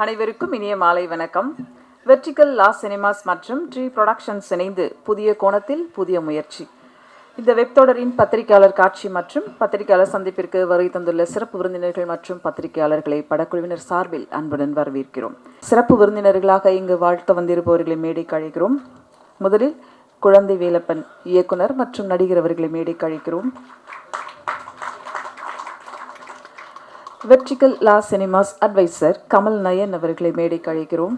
அனைவருக்கும் இனிய மாலை வணக்கம். வெர்டிகல் லா சினிமாஸ் மற்றும் ட்ரீ புரொடக்ஷன்ஸ் இணைந்து புதிய கோணத்தில் புதிய முயற்சி. இந்த வெப்தொடரின் பத்திரிகையாளர் காட்சி மற்றும் பத்திரிகையாளர் சந்திப்பிற்கு வருகை தந்துள்ள சிறப்பு விருந்தினர்கள் மற்றும் பத்திரிகையாளர்களை படக்குழுவினர் சார்பில் அன்புடன் வரவேற்கிறோம். சிறப்பு விருந்தினர்களாக இங்கு வாழ்த்த வந்திருப்பவர்களை மேடைக்கு அழைக்கிறோம். முதலில் குழந்தை வேலப்பன் இயக்குனர் மற்றும் நடிகர் அவர்களை மேடைக்கு அழைக்கிறோம். வெர்டிகல் லா சினிமாஸ் அட்வைசர் கமல் நயன் அவர்களை மேடைக்கு அழைக்கிறோம்.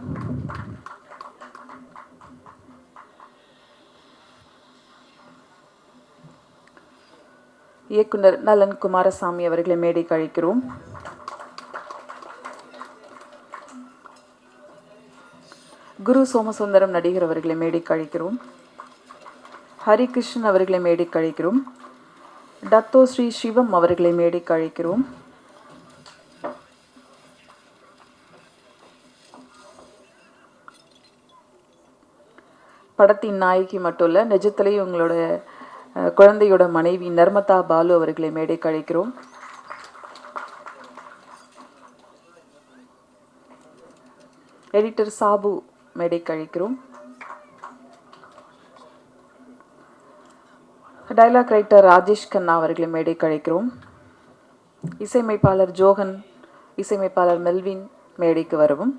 இயக்குனர் நலன் குமாரசாமி அவர்களை மேடைக்கு அழைக்கிறோம். குரு சோமசுந்தரம் நடிகர் அவர்களை மேடைக்கு அழைக்கிறோம். ஹரிகிருஷ்ணன் அவர்களை மேடைக்கு அழைக்கிறோம். டத்தோ ஸ்ரீ சிவம் அவர்களை மேடைக்கு அழைக்கிறோம். படத்தின் நாயகி மட்டும் இல்லை, நிஜத்திலேயே உங்களோட குழந்தையோட மனைவி நர்மதா பாலு அவர்களை மேடைக்கு அழைக்கிறோம். எடிட்டர் சாபு மேடைக்கு அழைக்கிறோம். டைலாக் ரைட்டர் ராஜேஷ் கண்ணா அவர்களை மேடைக்கு அழைக்கிறோம். இசையமைப்பாளர் ஜோகன், இசையமைப்பாளர் மெல்வின் மேடைக்கு வரவும்.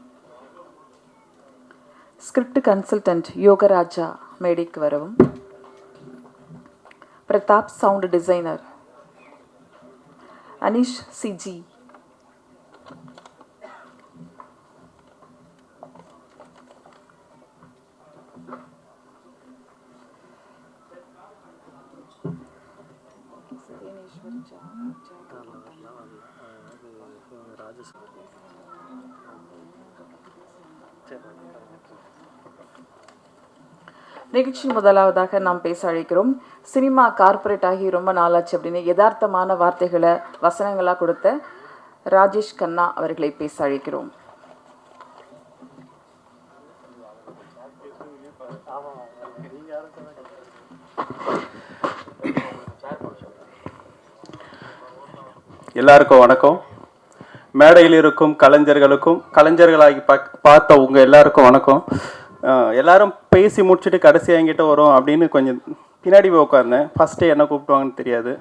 ஸ்கிரிப்ட் கன்சல்டன்ட் யோகராஜா மேடைக்கு வரவும். Pratap sound designer Anish CG, நிகழ்ச்சி முதலாவதாக நாம் பேச அழைக்கிறோம். சினிமா கார்பரேட் ஆகி ரொம்ப நாளாச்சு அப்படின்னு யதார்த்தமான வார்த்தைகளை வசனங்களாக கொடுத்த ராஜேஷ் கண்ணா அவர்களை பேச அழைக்கிறோம். எல்லாருக்கும் வணக்கம். மேடையில் இருக்கும் கலைஞர்களுக்கும் கலைஞர்களாகி பார்த்த உங்கள் எல்லாருக்கும் வணக்கம். எல்லாரும் பேசி முடிச்சுட்டு கடைசியாக என்கிட்ட வரும் அப்படின்னு கொஞ்சம் பின்னாடி போய் உட்கார்ந்தேன். ஃபஸ்ட்டு என்ன கூப்பிடுவாங்கன்னு தெரியாது.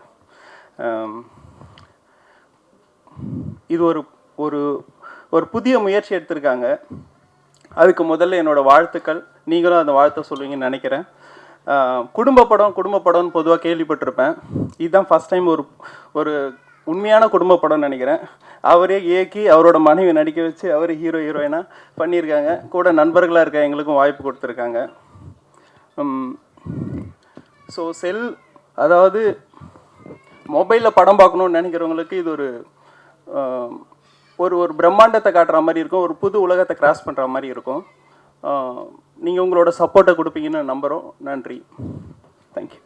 இது ஒரு ஒரு ஒரு புதிய முயற்சி எடுத்திருக்காங்க. அதுக்கு முதல்ல என்னோடய வாழ்த்துக்கள். நீங்களும் அந்த வாழ்த்தை சொல்லுவீங்கன்னு நினைக்கிறேன். குடும்ப படம்னு பொதுவாக கேள்விப்பட்டிருப்பேன். இதுதான் ஃபஸ்ட் டைம் ஒரு உண்மையான குடும்ப படம்னு நினைக்கிறேன். அவரே இயக்கி அவரோட மனைவி நடிக்க வச்சு அவரே ஹீரோயினாக பண்ணியிருக்காங்க. கூட நண்பர்களாக இருக்க எங்களுக்கும் வாய்ப்பு கொடுத்துருக்காங்க. ஸோ அதாவது மொபைலில் படம் பார்க்கணுன்னு நினைக்கிறவங்களுக்கு இது ஒரு பிரம்மாண்டத்தை காட்டுற மாதிரி இருக்கும். ஒரு புது உலகத்தை கிராஸ் பண்ணுற மாதிரி இருக்கும். நீங்கள் உங்களோட சப்போர்ட்டை கொடுப்பீங்கன்னு நம்புகிறோம். நன்றி. தேங்க்யூ.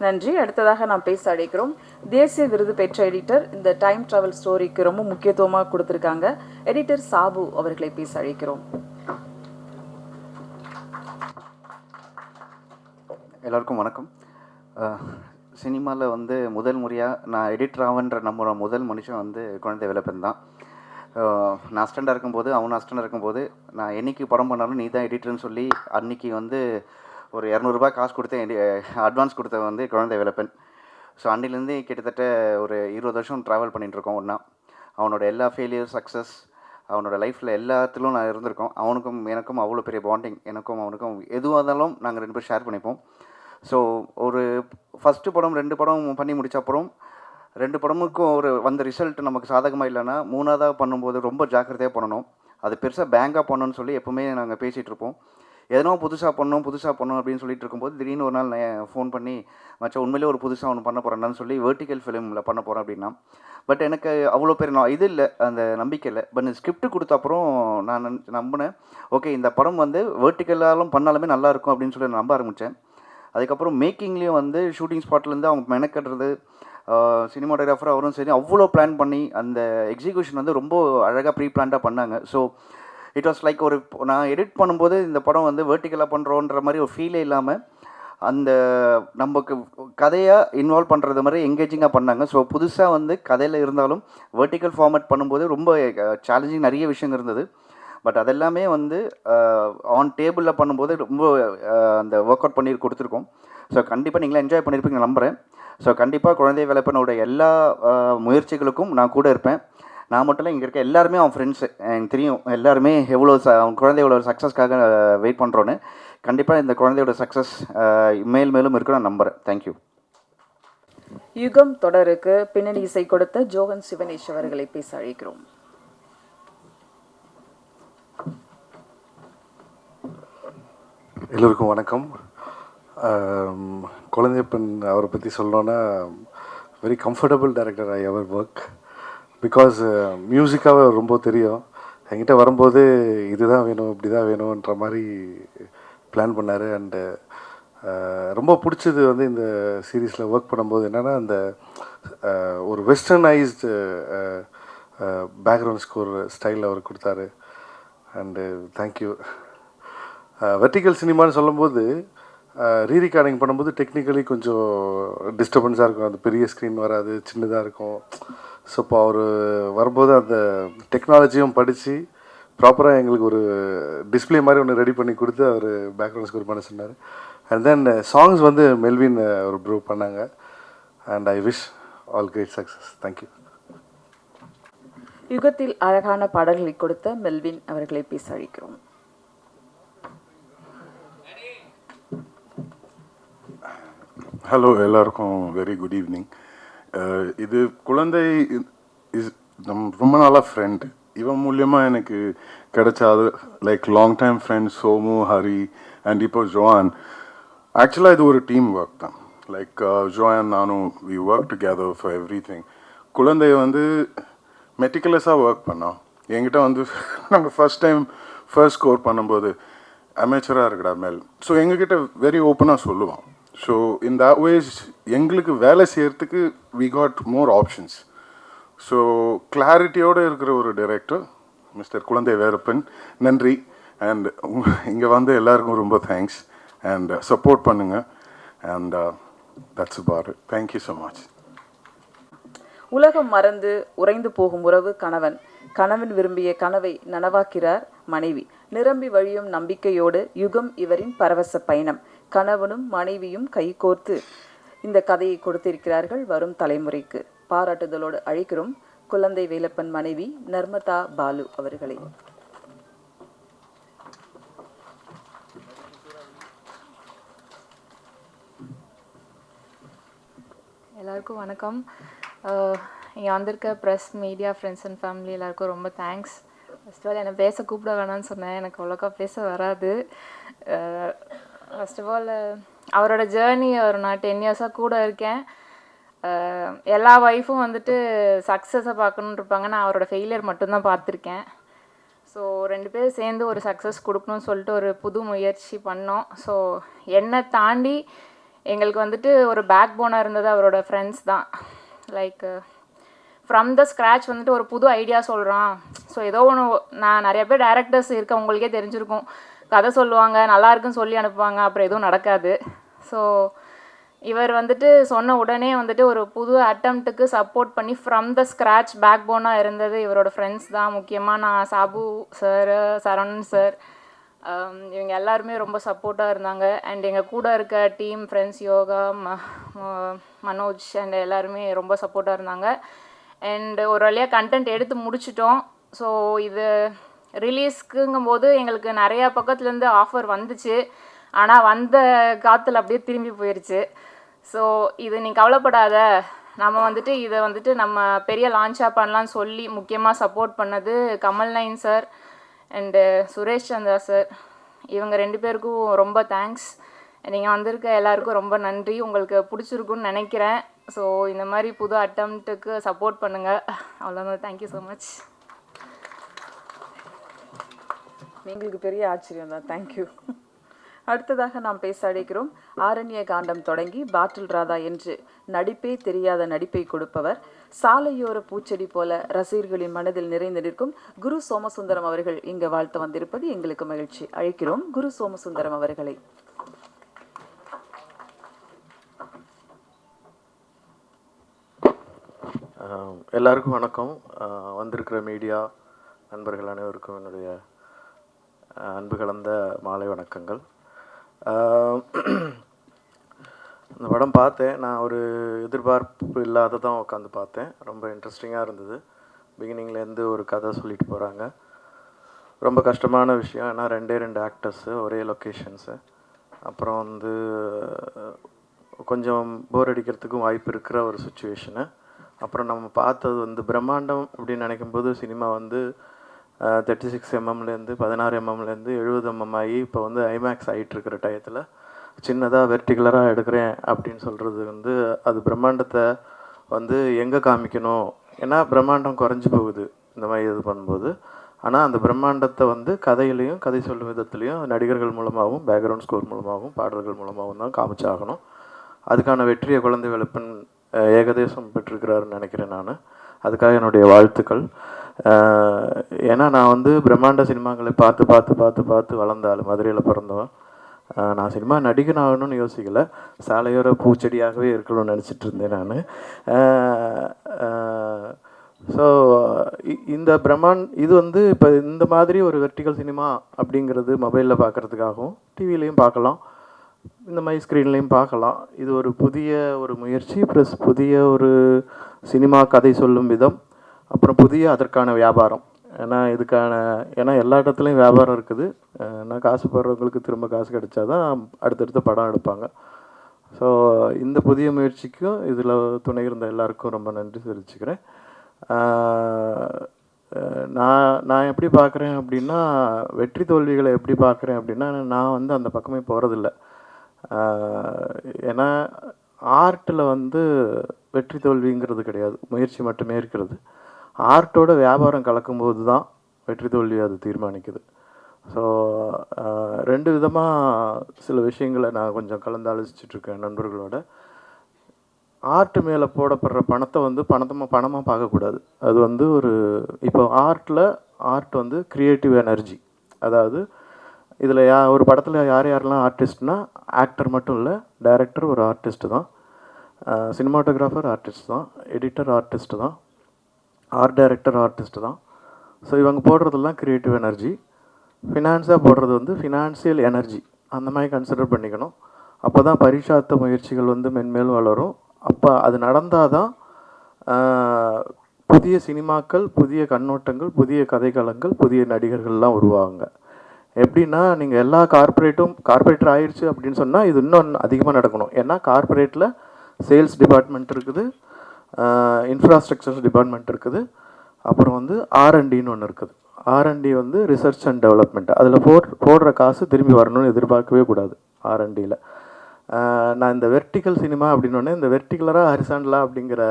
நன்றி. அடுத்ததாக நாம் பேச அழைக்கிறோம். தேசிய விருது பெற்ற எடிட்டர், இந்த டைம் டிராவல் ஸ்டோரிக்கு ரொம்ப முக்கியத்துவமாக கொடுத்துருக்காங்க. எடிட்டர் சாபு அவர்களை பேச அழைக்கிறோம். எல்லாருக்கும் வணக்கம். சினிமாவில் முதல் முறையாக நான் எடிட்டர் ஆவன்ற நம்மளோட முதல் மனுஷன் குழந்தை வேலப்பன் தான். நான் அஸ்டண்டாக இருக்கும்போது, அவன் அஸ்டண்டாக இருக்கும்போது, நான் என்றைக்கு படம் பண்ணாலும் நீ தான் எடிட்டர்னு சொல்லி அன்றைக்கி ஒரு 200 காசு கொடுத்து அட்வான்ஸ் கொடுத்த குழந்தை வேலப்பன். ஸோ அன்னிலேருந்து கிட்டத்தட்ட ஒரு 20 வருஷம் ட்ராவல் பண்ணிகிட்ருக்கோம் ஒன்றா. அவனோட எல்லா ஃபெயிலியர், சக்ஸஸ், அவனோட லைஃப்பில் எல்லாத்துலையும் நான் இருந்திருக்கோம். அவனுக்கும் எனக்கும் அவ்வளோ பெரிய பாண்டிங். எனக்கும் அவனுக்கும் எதுவாக இருந்தாலும் நாங்கள் 2 பேரும் ஷேர் பண்ணிப்போம். ஸோ ஒரு ஃபஸ்ட்டு படம் 2 படம் பண்ணி முடிச்ச அப்புறம் 2 படமுக்கும் வந்த ரிசல்ட் நமக்கு சாதகமாக இல்லைன்னா 3ஆவதாக பண்ணும்போது ரொம்ப ஜாக்கிரதையாக பண்ணணும். அது பெருசாக பேங்காக பண்ணணும்னு சொல்லி எப்போவுமே நாங்கள் பேசிகிட்டு இருப்போம். எதனோ புதுசாக பண்ணணும் அப்படின்னு சொல்லிட்டு இருக்கும்போது திடீர்னு ஒரு நாள் நான் ஃபோன் பண்ணி, மச்சான் உண்மையிலே ஒரு புதுசாக ஒன்று பண்ண போகிறேன்னு சொல்லி வெர்டிகல் ஃபிலிமில் பண்ண போகிறேன் அப்படின்னா. பட் எனக்கு அவ்வளோ பேர் இது இல்லை, அந்த நம்பிக்கை இல்லை. பட் ஸ்கிரிப்ட் கொடுத்த அப்புறம் நான் நம்பினேன், ஓகே இந்த படம் வெர்டிகலாலும் பண்ணாலுமே நல்லாயிருக்கும் அப்படின்னு சொல்லி நம்ப ஆரம்பித்தேன். அதுக்கப்புறம் மேக்கிங்லேயும் ஷூட்டிங் ஸ்பாட்லேருந்து அவங்க மெனக்கட்டுறது, சினிமாட்டோகிராஃபர் அவரும் சரி அவ்வளோ பிளான் பண்ணி அந்த எக்ஸிக்யூஷன் ரொம்ப அழகாக ப்ரீ பிளான்டாக பண்ணாங்க. ஸோ இட் வாஸ் லைக் நான் எடிட் பண்ணும்போது இந்த படம் வெர்டிகலாக பண்ணுறோன்ற மாதிரி ஒரு ஃபீலே இல்லாமல் அந்த நமக்கு கதையாக இன்வால்வ் பண்ணுறது மாதிரி எங்கேஜிங்காக பண்ணாங்க. ஸோ புதுசாக வந்து கதையில் இருந்தாலும் வெர்டிக்கல் ஃபார்மேட் பண்ணும்போது ரொம்ப சேலஞ்சிங் நிறைய விஷயம் இருந்தது. பட் அதெல்லாமே வந்து ஆன் டேபிளில் பண்ணும்போது ரொம்ப அந்த ஒர்க் அவுட் பண்ணி கொடுத்துருக்கோம். ஸோ கண்டிப்பாக நீங்களும் என்ஜாய் பண்ணியிருப்பீங்க நம்புகிறேன். ஸோ கண்டிப்பாக குழந்தை வேலப்பனோட எல்லா முயற்சிகளுக்கும் நான் கூட இருப்பேன். நான் மட்டும் இல்லை, இங்கே இருக்க எல்லாருமே அவன் ஃப்ரெண்ட்ஸு, எனக்கு தெரியும் எல்லாருமே எவ்வளோ அவன் குழந்தையோட சக்ஸஸ்க்காக வெயிட் பண்ணுறோன்னு. கண்டிப்பாக இந்த குழந்தையோட சக்ஸஸ் மேலும் இருக்குன்னு நான் நம்புகிறேன். தேங்க்யூ. யுகம் தொடருக்கு பின்னணி இசை கொடுத்த ஜோகன் சிவனேஷ் அவர்களை பேச அழைக்கிறோம். எல்லோருக்கும் வணக்கம். குழந்தையப்பன் அவரை பற்றி சொல்லணுன்னா very comfortable director I ever work. Because மியூசிக்காக ரொம்ப தெரியும். என்கிட்ட வரும்போது இதுதான் வேணும் இப்படி தான் வேணுன்ற மாதிரி பிளான் பண்ணார். அண்டு ரொம்ப பிடிச்சது வந்து இந்த சீரீஸில் ஒர்க் பண்ணும்போது என்னென்னா அந்த ஒரு வெஸ்டர்னைஸ்டு பேக்ரவுண்ட் ஸ்கோர் ஸ்டைலில் அவர் கொடுத்தாரு. And thank you. வெர்டிக்கல் சினிமான்னு சொல்லும்போது ரீரிகார்டிங் பண்ணும்போது டெக்னிக்கலி கொஞ்சம் டிஸ்டர்பன்ஸாக இருக்கும். அந்த பெரிய ஸ்க்ரீன் வராது, சின்னதாக இருக்கும். ஸோ இப்போ அவர் வரும்போது அந்த டெக்னாலஜியும் படித்து ப்ராப்பராக எங்களுக்கு ஒரு டிஸ்பிளே மாதிரி ஒன்று ரெடி பண்ணி கொடுத்து அவர் பேக்ரவுண்ட் ஸ்கோர் பண்ண சொன்னார். அண்ட் தென் சாங்ஸ் வந்து மெல்வின் ஒரு ப்ரூ பண்ணாங்க. And I wish all great success. Thank you. யுகத்தில் அழகான பாடல்களை கொடுத்த மெல்வின் அவர்களை பேச அழைக்கிறோம். ஹலோ, எல்லாருக்கும் வெரி குட் ஈவினிங். இது குழந்தை இஸ் ரொம்ப நாளாக ஃப்ரெண்ட். இவன் மூலியமாக எனக்கு கிடைச்சாது like long time friends Somu, Hari and இப்போ ஜோயான். ஆக்சுவலாக இது ஒரு டீம் ஒர்க் தான். லைக் ஜோயான் நானும் we work together for everything. குழந்தைய வந்து மெட்டிகுலஸாக ஒர்க் பண்ணோம். என்கிட்ட வந்து நாங்கள் ஃபர்ஸ்ட் ஸ்கோர் பண்ணும்போது அமேச்சராக இருக்குடா மேல். ஸோ எங்ககிட்ட வெரி ஓப்பனாக சொல்லுவோம். ஸோ இன் தட் வேஸ் எங்களுக்கு வேலை செய்கிறதுக்கு we got more options. So கிளாரிட்டியோடு இருக்கிற ஒரு டைரக்டர் மிஸ்டர் குழந்தை வேலப்பன், நன்றி. அண்ட் இங்கே வந்து எல்லாருக்கும் ரொம்ப தேங்க்ஸ். அண்ட் சப்போர்ட் பண்ணுங்கள். And that's about it. Thank you so much. உலகம் மறந்து உறைந்து போகும் உறவு கணவன். கணவன் விரும்பிய கனவை நனவாக்கிறார் மனைவி. நிரம்பி வழியும் நம்பிக்கையோடு யுகம் இவரின் பரவச பயணம். கணவனும் மனைவியும் கைகோர்த்து இந்த கதையை கொடுத்திருக்கிறார்கள் வரும் தலைமுறைக்கு. பாராட்டுதலோடு அழைக்கிறோம் குழந்தை வேலப்பன் மனைவி நர்மதா பாலு அவர்களை. எல்லாருக்கும் வணக்கம். இங்கே வந்திருக்க press, media, friends and family எல்லாருக்கும் ரொம்ப தேங்க்ஸ். ஃபர்ஸ்ட் ஆல் என்னை பேச கூப்பிட வேணாம்னு சொன்னேன். எனக்கு அவ்வளோக்கா பேச வராது. ஃபர்ஸ்ட் ஆஃப் ஆல் அவரோட ஜேர்னி நான் 10 இயர்ஸாக கூட இருக்கேன். எல்லா ஒய்ஃபும் வந்துட்டு சக்ஸஸை பார்க்கணுன்னு இருப்பாங்க. நான் அவரோட ஃபெயிலியர் மட்டும்தான் பார்த்துருக்கேன். ஸோ 2 பேரும் சேர்ந்து ஒரு சக்ஸஸ் கொடுக்கணும்னு சொல்லிட்டு ஒரு புது முயற்சி பண்ணோம். ஸோ என்னை தாண்டி எங்களுக்கு வந்துட்டு ஒரு பேக் போனாக இருந்தது அவரோட ஃப்ரெண்ட்ஸ் தான். லைக் ஃப்ரம் த ஸ்க்ராட்ச் வந்துட்டு ஒரு புது ஐடியா சொல்கிறான். ஸோ ஏதோ ஒன்று, நான் நிறைய பேர் டேரக்டர்ஸ் இருக்க உங்களுக்கே தெரிஞ்சிருக்கும், கதை சொல்லுவாங்க, நல்லா இருக்குன்னு சொல்லி அனுப்புவாங்க, அப்புறம் எதுவும் நடக்காது. ஸோ இவர் வந்துட்டு சொன்ன உடனே வந்துட்டு ஒரு புது அட்டம்ப்ட்டுக்கு சப்போர்ட் பண்ணி ஃப்ரம் த ஸ்க்ராட்ச் பேக் போனாக இருந்தது இவரோட ஃப்ரெண்ட்ஸ் தான். முக்கியமாக நான் சாபு சார், சரவணன் சார், இவங்க எல்லாருமே ரொம்ப சப்போர்ட்டாக இருந்தாங்க. அண்ட் எங்கள் கூட இருக்க team friends yoga, Manoj and எல்லாருமே ரொம்ப சப்போர்ட்டாக இருந்தாங்க. அண்ட் ஒரு வழியாக கண்டென்ட் எடுத்து முடிச்சிட்டோம். ஸோ இது ரிலீஸ்க்குங்கும்போது எங்களுக்கு நிறையா பக்கத்துலேருந்து ஆஃபர் வந்துச்சு. ஆனால் வந்த காற்றுல அப்படியே திரும்பி போயிடுச்சு. ஸோ இது நீ கவலைப்படாத, நம்ம வந்துட்டு இதை வந்துட்டு நம்ம பெரிய லான்ச்சாக பண்ணலான்னு சொல்லி முக்கியமாக சப்போர்ட் பண்ணது Kamal nine sir and Suresh Chandra sir. இவங்க 2 பேருக்கும் ரொம்ப தேங்க்ஸ். நீங்கள் வந்திருக்க எல்லாருக்கும் ரொம்ப நன்றி. உங்களுக்கு பிடிச்சிருக்குன்னு நினைக்கிறேன். ஸோ இந்த மாதிரி புது அட்டம்ப்ட்டுக்கு சப்போர்ட் பண்ணுங்கள். அவ்வளோதான். Thank you so much. எங்களுக்கு பெரிய ஆச்சரியம் தான். தேங்க்யூ. அடுத்ததாக நாம் பேச அழைக்கிறோம் ஆரண்ய காண்டம் தொடங்கி பாட்டில் ராதா என்று நடிப்பே தெரியாத நடிப்பை கொடுப்பவர், சாலையோர பூச்செடி போல ரசிகர்களின் மனதில் நிறைந்து நிற்கும் குரு சோமசுந்தரம் அவர்கள் இங்கு வாழ்த்து வந்திருப்பது எங்களுக்கு மகிழ்ச்சி. அழைக்கிறோம் குரு சோமசுந்தரம் அவர்களை. எல்லாருக்கும் வணக்கம். வந்திருக்கிற மீடியா நண்பர்கள் அனைவருக்கும் என்னுடைய அன்பு கலந்த மாலை வணக்கங்கள். இந்த படம் பார்த்தேன். நான் ஒரு எதிர்பார்ப்பு இல்லாத தான் உட்காந்து பார்த்தேன். ரொம்ப இன்ட்ரெஸ்டிங்காக இருந்தது. பிகினிங்லேருந்து ஒரு கதை சொல்லிட்டு போகிறாங்க. ரொம்ப கஷ்டமான விஷயம். ஏன்னா 2 ஆக்டர்ஸு, ஒரே லொக்கேஷன்ஸு. அப்புறம் வந்து கொஞ்சம் போர் அடிக்கிறதுக்கும் வாய்ப்பு இருக்கிற ஒரு சுச்சுவேஷனு. அப்புறம் நம்ம பார்த்தது வந்து பிரம்மாண்டம் அப்படின்னு நினைக்கும்போது சினிமா வந்து 36 mmலேருந்து 16 mmலேருந்து 70 mm ஆகி இப்போ வந்து ஐமேக்ஸ் ஆகிட்டு இருக்கிற டயத்தில் சின்னதாக வெர்டிகுலராக எடுக்கிறேன் அப்படின்னு சொல்கிறது வந்து அது பிரம்மாண்டத்தை வந்து எங்கே காமிக்கணும். ஏன்னா பிரம்மாண்டம் குறைஞ்சி போகுது இந்த மாதிரி இது பண்ணும்போது. ஆனால் அந்த பிரம்மாண்டத்தை வந்து கதையிலையும், கதை சொல்லும் விதத்துலேயும் நடிகர்கள் மூலமாகவும், பேக்ரவுண்ட் ஸ்கோர் மூலமாகவும், பாடல்கள் மூலமாகவும் தான் காமிச்சாகணும். அதுக்கான வெற்றியை குழந்தை வேலப்பன் ஏகதேசம் பெற்றிருக்கிறாருன்னு நினைக்கிறேன் நான். அதுக்காக என்னுடைய வாழ்த்துக்கள். ஏன்னா நான் வந்து பிரம்மாண்ட சினிமாக்களை பார்த்து பார்த்து பார்த்து பார்த்து வளர்ந்தாலும் மதுரையில் பிறந்தவன். நான் சினிமா நடிகன் ஆகணும்னு யோசிக்கலை, சாலையோர பூச்செடியாகவே இருக்கணும்னு நினச்சிட்டு இருந்தேன் நான். ஸோ இந்த இது வந்து இப்போ இந்த மாதிரி ஒரு வெர்டிகல் சினிமா அப்படிங்கிறது மொபைலில் பார்க்குறதுக்காகவும் டிவிலையும் பார்க்கலாம், இந்த மாதிரி ஸ்க்ரீன்லேயும் பார்க்கலாம். இது ஒரு புதிய ஒரு முயற்சி, ப்ளஸ் புதிய ஒரு சினிமா கதை சொல்லும் விதம், அப்புறம் புதிய அதற்கான வியாபாரம். ஏன்னா எல்லா இடத்துலையும் வியாபாரம் இருக்குது. ஏன்னா காசு போடுறவங்களுக்கு திரும்ப காசு கிடைச்சா தான் அடுத்தடுத்த படம் எடுப்பாங்க. ஸோ இந்த புதிய முயற்சிக்கும் இதில் துணை இருந்த எல்லாருக்கும் ரொம்ப நன்றி தெரிவிச்சுக்கிறேன். நான் எப்படி பார்க்குறேன் அப்படின்னா, வெற்றி தோல்விகளை எப்படி பார்க்குறேன் அப்படின்னா, நான் வந்து அந்த பக்கமே போகிறதில்ல. ஏன்னா ஆர்ட்டில் வந்து வெற்றி தோல்விங்கிறது கிடையாது, முயற்சி மட்டுமே இருக்கிறது. ஆர்ட்டோட வியாபாரம் கலக்கும்போது தான் வெற்றி தோல்வி அது தீர்மானிக்குது. ஸோ 2 விதமாக சில விஷயங்களை நான் கொஞ்சம் கலந்து ஆலோசிச்சுட்ருக்கேன் நண்பர்களோட. ஆர்ட் மேலே போடப்படுற பணத்தை வந்து பணமாக பார்க்கக்கூடாது. அது வந்து இப்போ ஆர்ட் வந்து க்ரியேட்டிவ் எனர்ஜி. அதாவது இதில் ஒரு படத்தில் யாரெல்லாம் ஆர்டிஸ்ட்னா, ஆக்டர் மட்டும் இல்லை, டைரக்டர் ஒரு ஆர்டிஸ்ட்டு தான், சினிமாட்டோகிராஃபர் ஆர்டிஸ்ட் தான், எடிட்டர் ஆர்டிஸ்ட்டு தான், ஆர்ட் டைரக்டர் ஆர்டிஸ்ட்டு தான். ஸோ இவங்க போடுறதெல்லாம் க்ரியேட்டிவ் எனர்ஜி. ஃபினான்ஸாக போடுறது வந்து ஃபினான்சியல் எனர்ஜி. அந்த மாதிரி கன்சிடர் பண்ணிக்கணும். அப்போ தான் பரிசாத்த முயற்சிகள் வந்து மென்மேலும் வளரும். அப்போ அது நடந்தால் தான் புதிய சினிமாக்கள், புதிய கண்ணோட்டங்கள், புதிய கதைக்களங்கள், புதிய நடிகர்கள்லாம் உருவாங்க. எப்படின்னா, நீங்கள் எல்லா கார்ப்பரேட்டர் ஆயிடுச்சு அப்படின்னு சொன்னால் இது இன்னும் அதிகமாக நடக்கணும். ஏன்னா கார்ப்பரேட்டில் சேல்ஸ் டிபார்ட்மெண்ட் இருக்குது, இன்ஃப்ராஸ்ட்ரக்சர் டிபார்ட்மெண்ட் இருக்குது, அப்புறம் வந்து R&Dன்னு ஒன்று இருக்குது. R&D வந்து ரிசர்ச் அண்ட் டெவலப்மெண்ட். அதில் போடுற காசு திரும்பி வரணும்னு எதிர்பார்க்கவே கூடாது R&Dயில். நான் இந்த வெர்டிக்கல் சினிமா அப்படின்னோடனே இந்த வெர்டிகுலராக ஹரிசாண்டலாக அப்படிங்கிற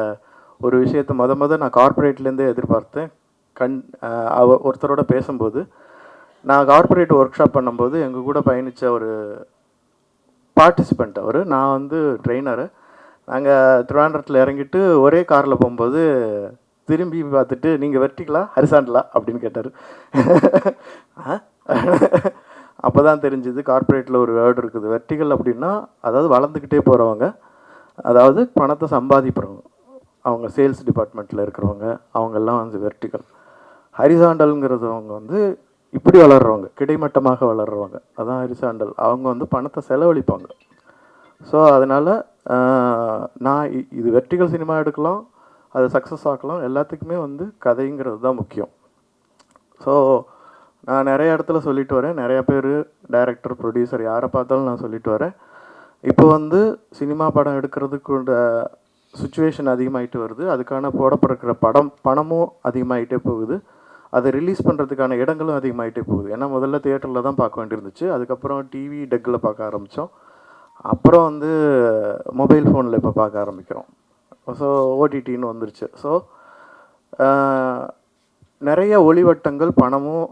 ஒரு விஷயத்தை நான் கார்ப்பரேட்லேருந்தே எதிர்பார்த்தேன். ஒருத்தரோட பேசும்போது, நான் கார்ப்பரேட் ஒர்க் ஷாப் பண்ணும்போது எங்கள் கூட பயணித்த ஒரு பார்ட்டிசிபெண்ட் அவர். நான் வந்து ட்ரெயினரு. நாங்கள் திருவாண்டரத்தில் இறங்கிட்டு ஒரே காரில் போகும்போது திரும்பி பார்த்துட்டு, நீங்கள் வெர்டிக்கலா ஹரிசாண்டலா அப்படின்னு கேட்டார். அப்போ தான் தெரிஞ்சுது கார்ப்பரேட்டில் ஒரு வேர்டு இருக்குது. வெர்டிக்கல் அப்படின்னா அதாவது வளர்ந்துக்கிட்டே போகிறவங்க, அதாவது பணத்தை சம்பாதிக்கிறவங்க, அவங்க சேல்ஸ் டிபார்ட்மெண்ட்டில் இருக்கிறவங்க, அவங்கெல்லாம் வந்து வெர்டிக்கல். ஹரிசாண்டல்ங்கிறது அவங்க வந்து இப்படி வளர்கிறவங்க, கிடைமட்டமாக வளர்கிறவங்க, அதான் ஹரிசாண்டல். அவங்க வந்து பணத்தை செலவழிப்பாங்க. ஸோ அதனால் நான் இது வெர்டிக்கல் சினிமா எடுக்கலாம், அது சக்ஸஸ் ஆக்கலாம், எல்லாத்துக்குமே வந்து கதைங்கிறது தான் முக்கியம். ஸோ நான் நிறைய இடத்துல சொல்லிட்டு வரேன், நிறையா பேர் டைரக்டர், ப்ரொடியூசர் யாரை பார்த்தாலும் நான் சொல்லிட்டு வரேன். இப்போ வந்து சினிமா படம் எடுக்கிறதுக்கு சுச்சுவேஷன் அதிகமாகிட்டு வருது. அதுக்கான போடப்படுற பணமும் அதிகமாகிட்டே போகுது. அதை ரிலீஸ் பண்ணுறதுக்கான இடங்களும் அதிகமாகிட்டே போகுது. ஏன்னா முதல்ல தியேட்டரில் தான் பார்க்க வேண்டியிருந்துச்சு, அதுக்கப்புறம் டிவி டெக்கில் பார்க்க ஆரம்பித்தோம், அப்புறம் வந்து மொபைல் ஃபோனில் இப்போ பார்க்க ஆரம்பிக்கிறோம். ஸோ ஓடிடின்னு வந்துருச்சு. ஸோ நிறைய ஒளிவட்டங்கள், பணமும்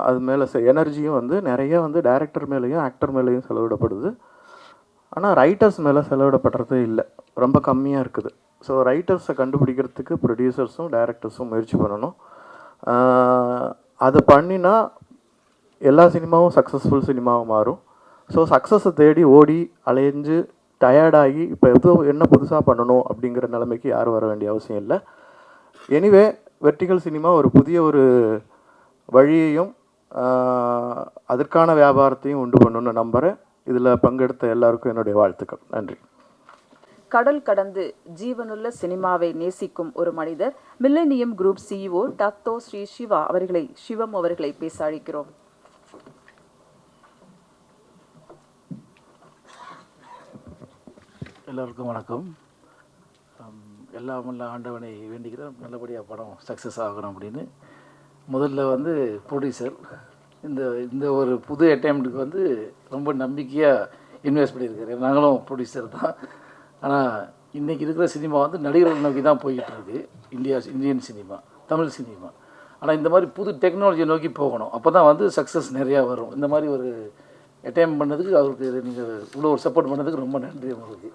அது மேலே எனர்ஜியும் வந்து நிறைய வந்து டைரக்டர் மேலேயும் ஆக்டர் மேலேயும் செலவிடப்படுது. ஆனால் ரைட்டர்ஸ் மேலே செலவிடப்படுறதே இல்லை, ரொம்ப கம்மியாக இருக்குது. ஸோ ரைட்டர்ஸை கண்டுபிடிக்கிறதுக்கு ப்ரொடியூசர்ஸும் டைரக்டர்ஸும் முயற்சி பண்ணணும். அது பண்ணினா எல்லா சினிமாவும் சக்ஸஸ்ஃபுல் சினிமாவும் மாறும். ஸோ சக்ஸஸை தேடி ஓடி அலைஞ்சு டயர்டாகி இப்போ என்ன புதுசாக பண்ணணும் அப்படிங்கிற நிலைமைக்கு யாரும் வர வேண்டிய அவசியம் இல்லை. எனிவே வெர்டிகல் சினிமா ஒரு புதிய ஒரு வழியையும் அதற்கான வியாபாரத்தையும் உண்டு பண்ணணும்னு நம்புகிறேன். இதில் பங்கெடுத்த எல்லாருக்கும் என்னுடைய வாழ்த்துக்கள். நன்றி. கடல் கடந்து ஜீவனுள்ள சினிமாவை நேசிக்கும் ஒரு மனிதர் Millennium Group CEO Dato Sri Sivam அவர்களை பேச அழைக்கிறோம். எல்லோருக்கும் வணக்கம். எல்லாம் வல்ல ஆண்டவனை வேண்டிக்கிறேன், நல்லபடியாக படம் சக்ஸஸ் ஆகணும் அப்படின்னு. முதல்ல வந்து ப்ரொடியூசர் இந்த ஒரு புது அட்டெம்ப்ட்டுக்கு வந்து ரொம்ப நம்பிக்கையாக இன்வெஸ்ட் பண்ணியிருக்காரு. நாங்களும் ப்ரொடியூசர் தான். ஆனால் இன்றைக்கி இருக்கிற சினிமா வந்து நடிகர்கள் நோக்கி தான் போய்கிட்டு இருக்குது. Indian cinema, Tamil cinema. ஆனால் இந்த மாதிரி புது டெக்னாலஜியை நோக்கி போகணும். அப்போ தான் வந்து சக்ஸஸ் நிறையா வரும். இந்த மாதிரி ஒரு அட்டெம்ப்ட் பண்ணதுக்கு அவருக்கு நீங்கள் இவ்வளோ ஒரு சப்போர்ட் பண்ணதுக்கு ரொம்ப நன்றி உங்களுக்கு.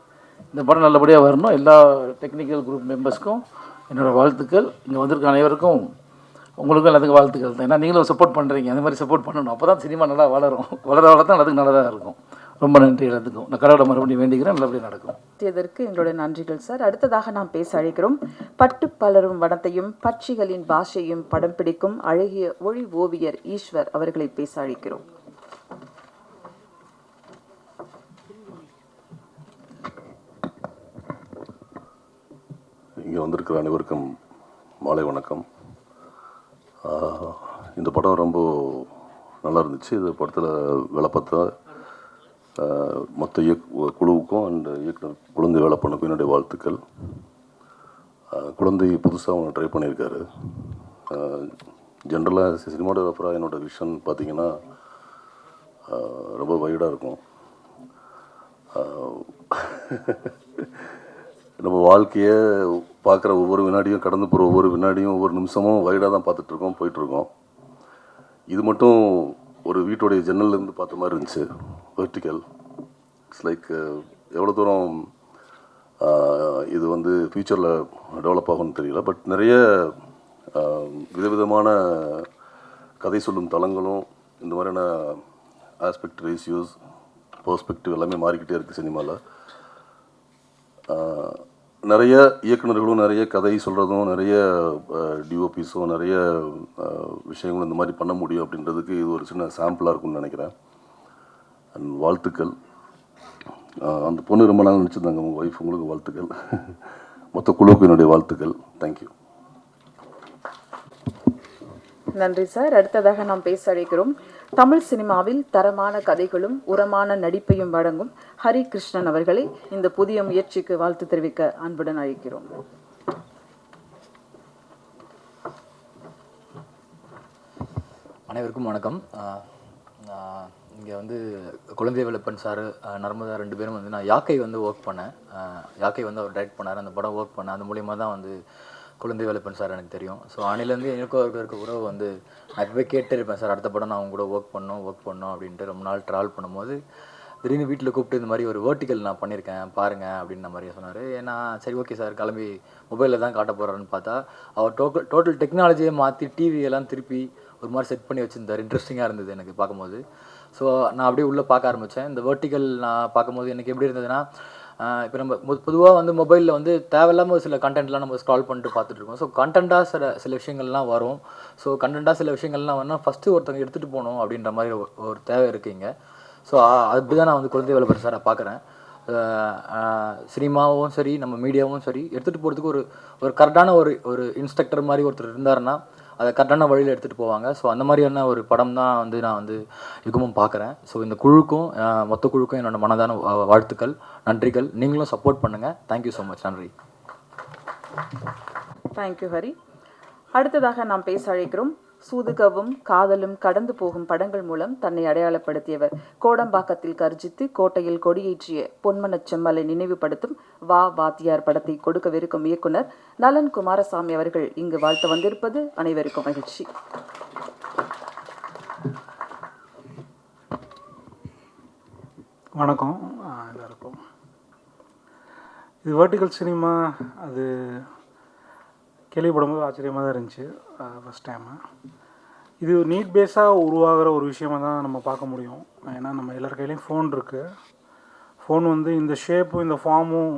இந்த படம் நல்லபடியாக வரணும். எல்லா டெக்னிக்கல் குரூப் மெம்பர்ஸ்க்கும் என்னோடய வாழ்த்துக்கள். இங்கே வந்திருக்க அனைவருக்கும் உங்களுக்கும் எல்லாத்துக்கும் வாழ்த்துக்கள் தான். ஏன்னா நீங்களும் சப்போர்ட் பண்ணுறீங்க. அந்த மாதிரி சப்போர்ட் பண்ணணும். அப்போ தான் சினிமா நல்லா வளரும். வளர தான் எல்லாத்துக்கும் நல்லதாக இருக்கும். ரொம்ப நன்றி எல்லாத்துக்கும். நான் கடவுளை மறுபடியும் வேண்டிக்கிறேன், நல்லபடியாக நடக்கும். இதற்கு எங்களுடைய நன்றிகள் சார். அடுத்ததாக நாம் பேச அழைக்கிறோம் பட்டு பலரும் வனத்தையும் பட்சிகளின் பாஷையும் படம் பிடிக்கும் அழகிய ஒளி ஓவியர் ஈஸ்வர் அவர்களை பேச அழைக்கிறோம். இங்கே வந்திருக்கிற அனைவருக்கும் மாலை வணக்கம். இந்த படம் ரொம்ப நல்லா இருந்துச்சு. இந்த படத்தில் வேலை பார்த்த மொத்த குழுவுக்கும் அண்ட் இயக்குனர் குழந்தை வேலை பண்ணக்கும் என்னுடைய வாழ்த்துக்கள். குழந்தை புதுசாக ஒன்று ட்ரை பண்ணியிருக்காரு. ஜென்ரலாக சினிமாட்டோகிராஃபராக என்னோடய விஷன் பார்த்திங்கன்னா ரொம்ப வைடாக இருக்கும். நம்ம வாழ்க்கையை பார்க்குற ஒவ்வொரு வினாடியும், கடந்து போகிற ஒவ்வொரு வினாடியும், ஒவ்வொரு நிமிஷமும் வைடாக தான் பார்த்துட்ருக்கோம், போயிட்டுருக்கோம். இது மட்டும் ஒரு வீட்டுடைய ஜன்னல்லேருந்து பார்த்த மாதிரி இருந்துச்சு. வெர்டிக்கல் இட்ஸ் லைக் எவ்வளோ தூரம் இது வந்து ஃப்யூச்சரில் டெவலப் ஆகும்னு தெரியல. பட் நிறைய விதவிதமான கதை சொல்லும் தளங்களும் இந்த மாதிரியான ஆஸ்பெக்ட் ரேஷியோஸ் பெர்ஸ்பெக்டிவ் எல்லாமே மாறிக்கிட்டே இருக்குது சினிமாவில். நிறைய இயக்குநர்களும் நிறைய கதை சொல்கிறதும் நிறைய டிஓபிஸும் நிறைய விஷயங்களும் இந்த மாதிரி பண்ண முடியும் அப்படின்றதுக்கு இது ஒரு சின்ன சாம்பிளாக இருக்கும்னு நினைக்கிறேன். அண்ட் வாழ்த்துக்கள். அந்த பொண்ணு ரொம்ப நாள் நினச்சிருந்தாங்க, உங்கள் ஒய்ஃப், உங்களுக்கு வாழ்த்துக்கள். மொத்த குழுவுக்கு என்னுடைய வாழ்த்துக்கள். தேங்க்யூ. நன்றி சார். அடுத்ததாக நாம் பேச அழைக்கிறோம் தமிழ் சினிமாவில் தரமான கதைகளும் உரமான நடிப்பையும் வழங்கும் ஹரி கிருஷ்ணன் அவர்களை இந்த புதிய முயற்சிக்கு வாழ்த்து தெரிவிக்க அன்புடன் அழைக்கிறோம். அனைவருக்கும் வணக்கம். இங்கே வந்து குழந்தை வேலப்பன் சார், நர்மதா 2 பேரும் வந்து நான் யாக்கை வந்து ஒர்க் பண்ணேன். யாக்கை வந்து அவர் டைரக்ட் பண்ணார். அந்த படம் ஒர்க் பண்ணேன். அது மூலிமா தான் வந்து குழந்தை வேலப்பன் சார் எனக்கு தெரியும். ஸோ அணிலேருந்து எனக்கும் அவருக்கு இருக்க உறவு வந்து நான் எப்போவே கேட்டு இருப்பேன், சார் அடுத்த படம் நான் அவங்க கூட ஒர்க் பண்ணோம் அப்படின்ட்டு. ரொம்ப நாள் ட்ராவல் பண்ணும்போது திடீர்னு வீட்டில் கூப்பிட்டு இந்த மாதிரி ஒரு வேர்ட்டிக்கல் நான் பண்ணியிருக்கேன் பாருங்கள் அப்படின்ற மாதிரியே சொன்னார். ஏன்னா சரி ஓகே சார், கிளம்பி மொபைலில் தான் காட்ட போகிறாருன்னு பார்த்தா அவர் டோட்டல் டெக்னாலஜியை மாற்றி டிவியெல்லாம் திருப்பி ஒரு மாதிரி செட் பண்ணி வச்சுருந்தார். இன்ட்ரெஸ்டிங்காக இருந்தது எனக்கு பார்க்கும்போது. ஸோ நான் அப்படியே உள்ளே பார்க்க ஆரம்பித்தேன். இந்த வேர்ட்டிக்கல் நான் பார்க்கும்போது எனக்கு எப்படி இருந்ததுன்னா, இப்போ நம்ம பொதுவாக வந்து மொபைலில் வந்து தேவையில்லாமல் சில கண்டென்ட்லாம் நம்ம ஸ்க்ரால் பண்ணிட்டு பார்த்துட்ருக்கோம். ஸோ கண்டென்ட்டாக சில விஷயங்கள்லாம் வரும். ஸோ கண்டென்ட்டாக சில விஷயங்கள்லாம் வரணும், ஃபஸ்ட்டு ஒருத்தவங்க எடுத்துகிட்டு போகணும் அப்படின்ற மாதிரி ஒரு தேவை இருக்குங்க. ஸோ அப்படி தான் நான் வந்து குழந்தை வேலப்பன் சாரை பார்க்குறேன். சினிமாவும் சரி, நம்ம மீடியாவும் சரி, எடுத்துகிட்டு போகிறதுக்கு ஒரு கரெக்டான ஒரு இன்ஸ்ட்ரக்டர் மாதிரி ஒருத்தர் இருந்தாருன்னா அதை கரெக்டான வழியில் எடுத்துகிட்டு போவாங்க. ஸோ அந்த மாதிரியான ஒரு படம் தான் வந்து நான் வந்து யுகமும் பார்க்குறேன். ஸோ இந்த குழுக்கும் மொத்த குழுக்கும் என்னோடய மனதான வாழ்த்துக்கள், நன்றிகள். நீங்களும் சப்போர்ட் பண்ணுங்கள். Thank you so much. நன்றி. தேங்க்யூ ஹரி. அடுத்ததாக நாம் பேச அழைக்கிறோம் சூதுகவும் காதலும் கடந்து போகும் படங்கள் மூலம் தன்னை அடையாளப்படுத்தியவர், கோடம்பாக்கத்தில் கர்ஜித்து கோட்டையில் கொடியேற்றிய பொன்மனச் செம்மலை நினைவுபடுத்தும் வா வாத்தியார் படத்தை கொடுக்கவிருக்கும் இயக்குனர் நலன் குமாரசாமி அவர்கள் இங்கு வாழ்த்து வந்திருப்பது அனைவருக்கும் மகிழ்ச்சி. வணக்கம் எல்லாருக்கும். இது வெர்டிகல் சினிமா, அது கேள்விப்படும்போது ஆச்சரியமாக தான் இருந்துச்சு ஃபஸ்ட் டைமு. இது நீட் பேஸாக உருவாகிற ஒரு விஷயமாக தான் நம்ம பார்க்க முடியும். ஏன்னா நம்ம எல்லார் கையிலையும் ஃபோன் இருக்குது. ஃபோன் வந்து இந்த ஷேப்பும் இந்த ஃபார்மும்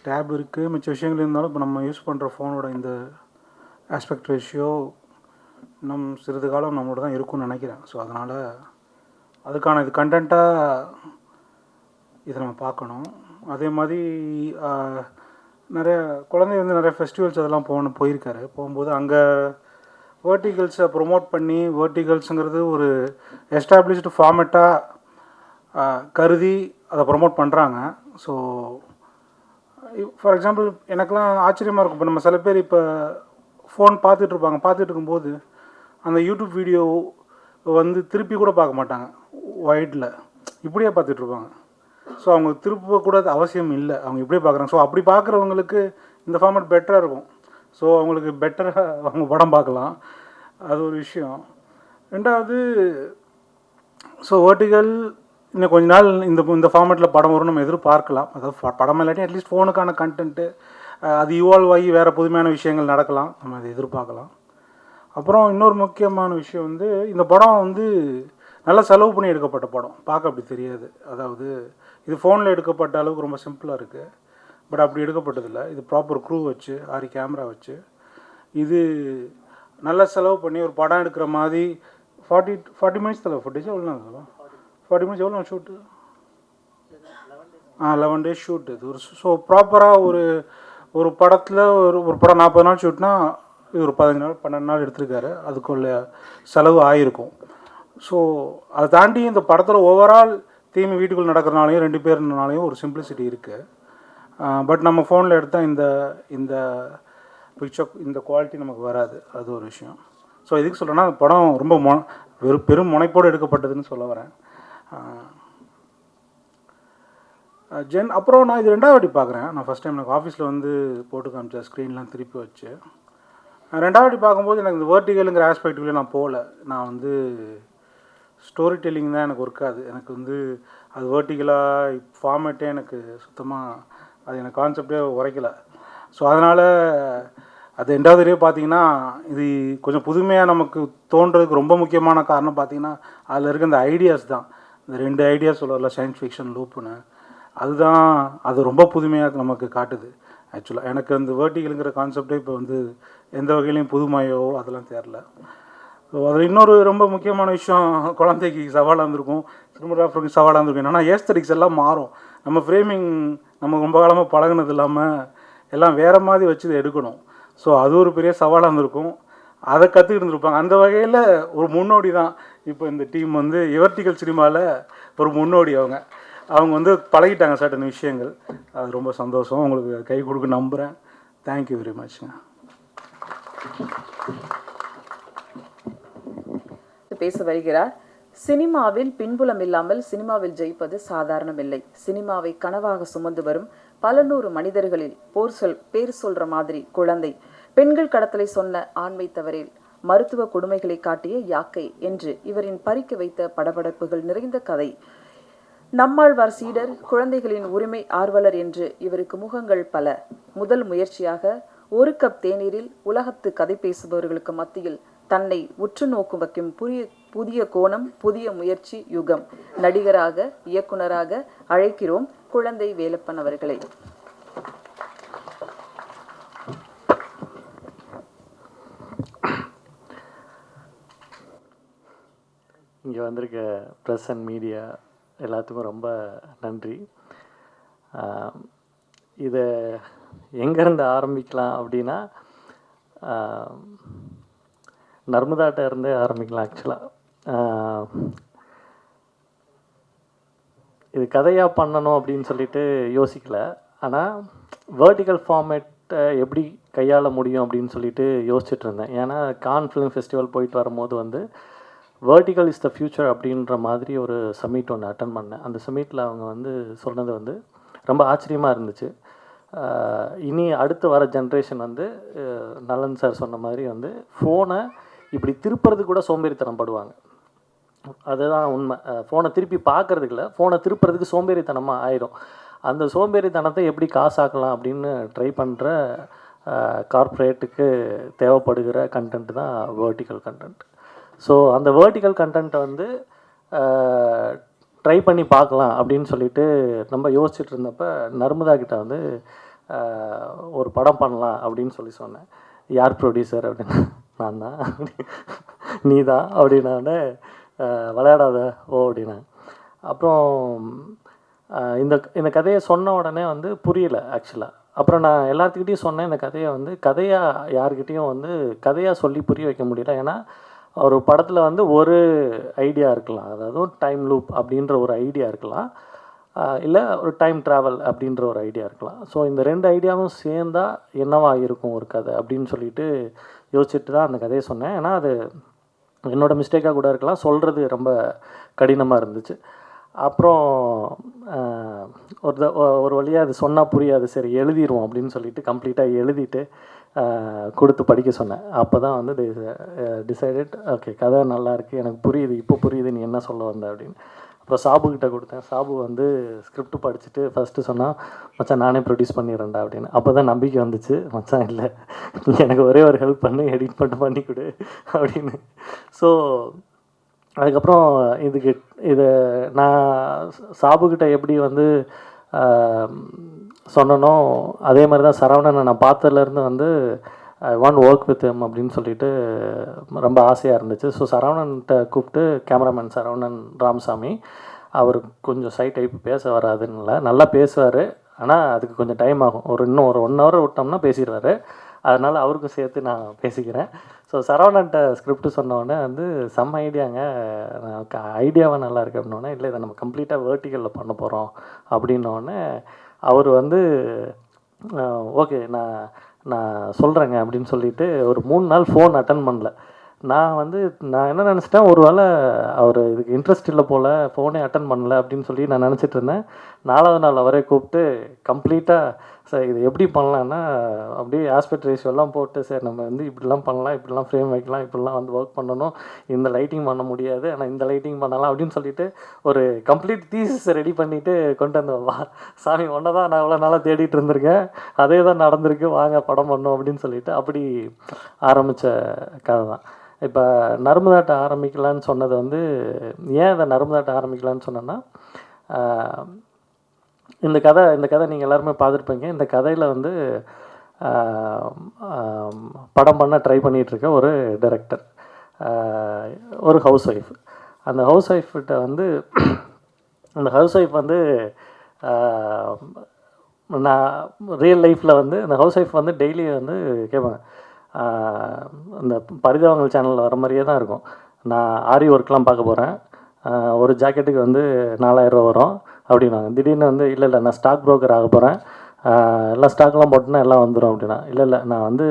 டேப் இருக்குது, மிச்ச விஷயங்கள் இருந்தாலும் இப்போ நம்ம யூஸ் பண்ணுற ஃபோனோட இந்த ஆஸ்பெக்ட் ரேஷியோ இன்னும் சிறிது காலம் நம்மளோட தான் இருக்கும்னு நினைக்கிறேன். ஸோ அதனால் அதுக்கான இது கண்டென்ட்டாக இதை நம்ம பார்க்கணும். அதே மாதிரி நிறைய குழந்தை வந்து நிறைய ஃபெஸ்டிவல்ஸ் அதெல்லாம் போயிருக்காரு. போகும்போது அங்கே வேர்ட்டிகல்ஸை ப்ரொமோட் பண்ணி, வேர்ட்டிகல்ஸுங்கிறது ஒரு எஸ்டாப்ளிஷ்டு ஃபார்மேட்டாக கருதி அதை ப்ரொமோட் பண்ணுறாங்க. ஸோ ஃபார் எக்ஸாம்பிள் எனக்கெலாம் ஆச்சரியமாக இருக்கும். இப்போ நம்ம சில பேர் இப்போ ஃபோன் பார்த்துட்ருப்பாங்க, பார்த்துட்டு இருக்கும்போது அந்த யூடியூப் வீடியோ வந்து திருப்பி கூட பார்க்க மாட்டாங்க, வைடில் இப்படியே பார்த்துட்ருப்பாங்க. ஸோ அவங்க திருப்பக்கூடாது அவசியம் இல்லை, அவங்க இப்படியே பார்க்குறாங்க. ஸோ அப்படி பார்க்குறவங்களுக்கு இந்த ஃபார்மேட் பெட்டராக இருக்கும். ஸோ அவங்களுக்கு பெட்டராக அவங்க படம் பார்க்கலாம், அது ஒரு விஷயம். ரெண்டாவது, ஸோ வேர்ட்டிகல் இன்னும் கொஞ்ச நாள் இந்த ஃபார்மேட்டில் படம் வரும்னு நம்ம எதிர்பார்க்கலாம். அதாவது படம் இல்லாட்டி அட்லீஸ்ட் ஃபோனுக்கான கண்டென்ட்டு அது இவால்வ் ஆகி வேறு புதுமையான விஷயங்கள் நடக்கலாம், நம்ம அதை எதிர்பார்க்கலாம். அப்புறம் இன்னொரு முக்கியமான விஷயம் வந்து இந்த படம் வந்து நல்லா செலவு பண்ணி எடுக்கப்பட்ட படம், பார்க்க அப்படி தெரியாது. அதாவது இது ஃபோனில் எடுக்கப்பட்ட அளவுக்கு ரொம்ப சிம்பிளாக இருக்குது, பட் அப்படி எடுக்கப்பட்டதில்லை. இது ப்ராப்பர் க்ரூ வச்சு 6 கேமரா வச்சு இது நல்லா செலவு பண்ணி ஒரு படம் எடுக்கிற மாதிரி 40 மினிட்ஸ் தலை ஃபுட்டேஜ் எவ்வளோ 40 மினிட்ஸ் எவ்வளோ ஷூட்டு 11 டேஸ் ஷூட். இது ஒரு ஸோ ப்ராப்பராக ஒரு படத்தில் ஒரு படம் 40 நாள் ஷூட்னா இது ஒரு 15 நாள் 12 நாள் எடுத்திருக்காரு. அதுக்குள்ள செலவு ஆகிருக்கும். ஸோ அதை தாண்டி இந்த படத்தில் ஓவரால் தீம் வீட்டுக்குள்ளே நடக்கிறனாலையும் 2 பேர்னாலையும் ஒரு சிம்பிளிசிட்டி இருக்குது. பட் நம்ம ஃபோனில் எடுத்தால் இந்த பிக்சர் இந்த குவாலிட்டி நமக்கு வராது, அது ஒரு விஷயம். ஸோ எதுக்கு சொல்கிறேன்னா படம் ரொம்ப பெரும் முனைப்போடு எடுக்கப்பட்டதுன்னு சொல்ல வரேன். அப்புறம் நான் இது 2வது வாட்டி பார்க்குறேன். நான் ஃபஸ்ட் டைம் எனக்கு ஆஃபீஸில் வந்து போட்டு காமிச்சேன், ஸ்க்ரீன்லாம் திருப்பி வச்சு. 2வது வாட்டி பார்க்கும்போது எனக்கு இந்த வேர்ட்டிகலுங்கிற ஆஸ்பெக்டுக்குள்ளே நான் போகல. நான் வந்து ஸ்டோரி டெல்லிங் தான் எனக்கு ஒர்க்காது. எனக்கு வந்து அது வேர்ட்டிகலாக ஃபார்மேட்டே எனக்கு சுத்தமாக அது எனக்கு கான்செப்டே உரைக்கலை. ஸோ அதனால் அது 2வது தடவை பார்த்தீங்கன்னா இது கொஞ்சம் புதுமையாக நமக்கு தோன்றதுக்கு ரொம்ப முக்கியமான காரணம் பார்த்தீங்கன்னா அதில் இருக்க இந்த ஐடியாஸ் தான். இந்த 2 ஐடியாஸ் சொல்லல, சயின்ஸ் ஃபிக்ஷன் லூப்புன்னு, அதுதான் அது ரொம்ப புதுமையாக நமக்கு காட்டுது. ஆக்சுவலாக எனக்கு அந்த வேர்ட்டிகலுங்கிற கான்செப்டே இப்போ வந்து எந்த வகையிலையும் புதுமையோ அதெல்லாம் தெரில. ஸோ அதில் இன்னொரு ரொம்ப முக்கியமான விஷயம் குழந்தைக்கு சவாலாக இருந்திருக்கும், சினிமாகிராஃபருக்கு சவாலாக இருந்திருக்கும். என்னென்னா ஏஸ்தட்டிக்ஸ் எல்லாம் மாறும். நம்ம ஃப்ரேமிங் நம்ம ரொம்ப காலமாக பழகினது இல்லாமல் எல்லாம் வேறு மாதிரி வச்சு இதை எடுக்கணும். ஸோ அது ஒரு பெரிய சவாலாக இருந்திருக்கும், அதை கற்றுக்கிட்டு இருந்திருப்பாங்க. அந்த வகையில் ஒரு முன்னோடி தான் இப்போ இந்த டீம் வந்து வெர்டிகல் சினிமாவில் ஒரு முன்னோடி. அவங்க வந்து பழகிட்டாங்க சர்டன் விஷயங்கள். அது ரொம்ப சந்தோஷம், உங்களுக்கு கை கொடுக்க நம்புகிறேன். தேங்க்யூ வெரி மச்ங்க. பேச வருகிறார். சினிமாவில் பின்புலம் இல்லாமல் சினிமாவில் ஜெயிப்பது சாதாரணமில்லை. சினிமாவை கனவாக சுமந்து வரும் பல நூறு மனிதர்களில் பேர் சொல்ற மாதிரி குழந்தை, பெண்கள் கடத்தலை சொன்ன ஆண்மை தவறில் மருத்துவ கொடுமைகளை காட்டிய யாக்கை என்று இவரின் பறிக்க வைத்த படபடப்புகள் நிறைந்த கதை. நம்மாழ்வார் சீடர், குழந்தைகளின் உரிமை ஆர்வலர் என்று இவருக்கு முகங்கள் பல. முதல் முயற்சியாக 1 கப் தேநீரில் உலகத்து கதை பேசுபவர்களுக்கு மத்தியில் தன்னை உற்று நோக்கு வைக்கும் புதிய கோணம், புதிய முயற்சி யுகம். நடிகராக, இயக்குனராக அழைக்கிறோம் குழந்தை வேலப்பன் அவர்களை. இங்கே வந்திருக்க ப்ரெஸ் அண்ட் மீடியா எல்லாத்துக்கும் ரொம்ப நன்றி. இதை எங்கேருந்து ஆரம்பிக்கலாம் அப்படின்னா நர்மதாட்ட இருந்து ஆரம்பிக்கலாம். ஆக்சுவலாக இது கதையாக பண்ணணும் அப்படின்னு சொல்லிட்டு யோசிக்கலை. ஆனால் வேர்ட்டிகல் ஃபார்மேட்டை எப்படி கையாள முடியும் அப்படின்னு சொல்லிட்டு யோசிச்சுட்டு இருந்தேன். ஏன்னா கான் ஃபிலிம் ஃபெஸ்டிவல் போயிட்டு வரும்போது வந்து வேர்ட்டிகல் இஸ் த ஃப்யூச்சர் அப்படின்ற மாதிரி ஒரு சம்மிட் ஒன்று அட்டன் பண்ணேன். அந்த சம்மிட்டில் அவங்க வந்து சொன்னது வந்து ரொம்ப ஆச்சரியமாக இருந்துச்சு. இனி அடுத்து வர ஜென்ரேஷன் வந்து நலன் சார் சொன்ன மாதிரி வந்து ஃபோனை இப்படி திருப்புறதுக்கு கூட சோம்பேறித்தனம் படுவாங்க. அதுதான் உண்மை. ஃபோனை திருப்பி பார்க்குறதுக்கு இல்லை, ஃபோனை திருப்புறதுக்கு சோம்பேறித்தனமாக ஆயிடும். அந்த சோம்பேறித்தனத்தை எப்படி காசாக்கலாம் அப்படின்னு ட்ரை பண்ணுற கார்ப்பரேட்டுக்கு தேவைப்படுகிற கண்டென்ட் தான் வேர்ட்டிகல் கண்டென்ட். ஸோ அந்த வேர்ட்டிகல் கண்டென்ட்டை வந்து ட்ரை பண்ணி பார்க்கலாம் அப்படின்னு சொல்லிட்டு நம்ம யோசிச்சுட்டு இருந்தப்போ நர்மதா கிட்ட வந்து ஒரு படம் பண்ணலாம் அப்படின்னு சொன்னேன். யார் ப்ரொடியூசர் அப்படின்னா நான் தான். நீ தான் அப்படின்னானே விளையாடாத ஓ அப்படின்னா. அப்புறம் இந்த இந்த கதையை சொன்ன உடனே வந்து புரியல ஆக்சுவலாக. அப்புறம் நான் எல்லாத்துக்கிட்டையும் சொன்னேன் இந்த கதையை வந்து கதையாக யார்கிட்டையும் வந்து கதையாக சொல்லி புரிய வைக்க முடியல. ஏன்னா ஒரு படத்தில் வந்து ஒரு ஐடியா இருக்கலாம், அதாவது ஒரு டைம் லூப் அப்படின்ற ஒரு ஐடியா இருக்கலாம், இல்லை ஒரு டைம் ட்ராவல் அப்படின்ற ஒரு ஐடியா இருக்கலாம். ஸோ இந்த 2 ஐடியாவும் சேர்ந்தா என்னவா இருக்கும் ஒரு கதை அப்படின்னு சொல்லிட்டு யோசிச்சுட்டு தான் அந்த கதையை சொன்னேன். ஏன்னா அது என்னோடய மிஸ்டேக்காக கூட இருக்கலாம், சொல்கிறது ரொம்ப கடினமாக இருந்துச்சு. அப்புறம் ஒரு வழியாக அது சொன்னால் புரியாது, சரி எழுதிடுவோம் அப்படின்னு சொல்லிட்டு கம்ப்ளீட்டாக எழுதிட்டு கொடுத்து படிக்க சொன்னேன். அப்போ தான் வந்து டிசைடட், ஓகே கதை நல்லா இருக்குது, எனக்கு புரியுது, இப்போ புரியுது நீ என்ன சொல்ல வந்த அப்படின்னு. அப்புறம் சாபுக்கிட்ட கொடுத்தேன். சாபு வந்து ஸ்கிரிப்ட் படிச்சுட்டு ஃபஸ்ட்டு சொன்னால் மச்சான் நானே ப்ரொடியூஸ் பண்ணிடுறேன்டா அப்படின்னு. அப்போ தான் நம்பிக்கை வந்துச்சு, மச்சான் இல்லை எனக்கு ஒரே ஒரு ஹெல்ப் பண்ணி எடிட் பண்ணி கொடு அப்படின்னு. ஸோ அதுக்கப்புறம் இதை நான் சாபுக்கிட்ட எப்படி வந்து சொன்னனோ அதே மாதிரி தான் சரவணனை நான் பார்த்ததுலேருந்து வந்து I want work with him அப்படின்னு சொல்லிட்டு ரொம்ப ஆசையாக இருந்துச்சு. ஸோ சரவணன்கிட்ட கூப்பிட்டு, கேமராமேன் சரவணன் ராமசாமி, அவர் கொஞ்சம் சை டைப் பேச வராதுன்னு நல்லா பேசுவார், ஆனால் அதுக்கு கொஞ்சம் டைம் ஆகும், இன்னும் ஒரு 1 hour விட்டோம்னா பேசிடுவார். அதனால் அவருக்கும் சேர்த்து நான் பேசிக்கிறேன். ஸோ சரவணன்ட்ட ஸ்கிரிப்ட் சொன்னோடனே வந்து செம்ம ஐடியாங்க, ஐடியாவை நல்லா இருக்கு அப்படின்னோடனே, இல்லை இதை நம்ம கம்ப்ளீட்டாக வேர்ட்டிக்கலில் பண்ண போகிறோம் அப்படின்னோடனே அவர் வந்து ஓகே நான் சொல்கிறேங்க அப்படின்னு சொல்லிட்டு ஒரு 3 நாள் ஃபோன் அட்டன் பண்ணல. நான் என்ன நினச்சிட்டேன், ஒரு வேளை அவர் இதுக்கு இன்ட்ரெஸ்ட் இல்லை போல், ஃபோனே அட்டன் பண்ணல அப்படின்னு சொல்லி நான் நினச்சிட்டு இருந்தேன். 4வது நாள் அவரே கூப்பிட்டு கம்ப்ளீட்டாக, சார் இது எப்படி பண்ணலான்னா அப்படியே ஆஸ்பெக்ட் ரேஷியோலாம் போட்டு, சார் நம்ம வந்து இப்படிலாம் பண்ணலாம், இப்படிலாம் ஃப்ரேம் வைக்கலாம், இப்படிலாம் வந்து ஒர்க் பண்ணணும், இந்த லைட்டிங் பண்ண முடியாது ஆனால் இந்த லைட்டிங் பண்ணலாம் அப்படின்னு சொல்லிட்டு ஒரு கம்ப்ளீட் தீசிஸ் ரெடி பண்ணிவிட்டு கொண்டு வந்தோம். சாமி ஒன்றை தான் நான் இவ்வளோ நாளாக தேடிட்டு இருந்திருக்கேன், அதே தான் நடந்திருக்கு, வாங்க படம் பண்ணோம் அப்படின்னு சொல்லிட்டு அப்படி ஆரம்பித்த கதை தான். இப்போ நர்மதாட்ட ஆரம்பிக்கலான்னு சொன்னது வந்து, ஏன் அதை நர்மதாட்ட ஆரம்பிக்கலான்னு சொன்னேன்னா, இந்த கதை நீங்கள் எல்லாருமே பார்த்துருப்பீங்க. இந்த கதையில் வந்து படம் பண்ண ட்ரை பண்ணிகிட்ருக்க ஒரு டைரக்டர், ஒரு ஹவுஸ் ஒய்ஃப். அந்த ஹவுஸ் ஒய்ஃப்கிட்ட வந்து அந்த ஹவுஸ் ஒய்ஃப் வந்து நான் ரியல் லைஃப்பில் வந்து அந்த ஹவுஸ் ஒய்ஃப் வந்து டெய்லி வந்து கேட்பாங்க, இந்த பரிதாபங்கள் சேனலில் வர மாதிரியே தான் இருக்கும், நான் ஆரி ஒர்க்லாம் பார்க்க போகிறேன், ஒரு ஜாக்கெட்டுக்கு வந்து 4000 ரூபா வரும் அப்படின்னாங்க. திடீர்னு வந்து இல்லை நான் ஸ்டாக் ப்ரோக்கர் ஆக போகிறேன், எல்லாம் ஸ்டாக்லாம் போட்டோன்னா எல்லாம் வந்துடும் அப்படின்னா, இல்லை நான் வந்து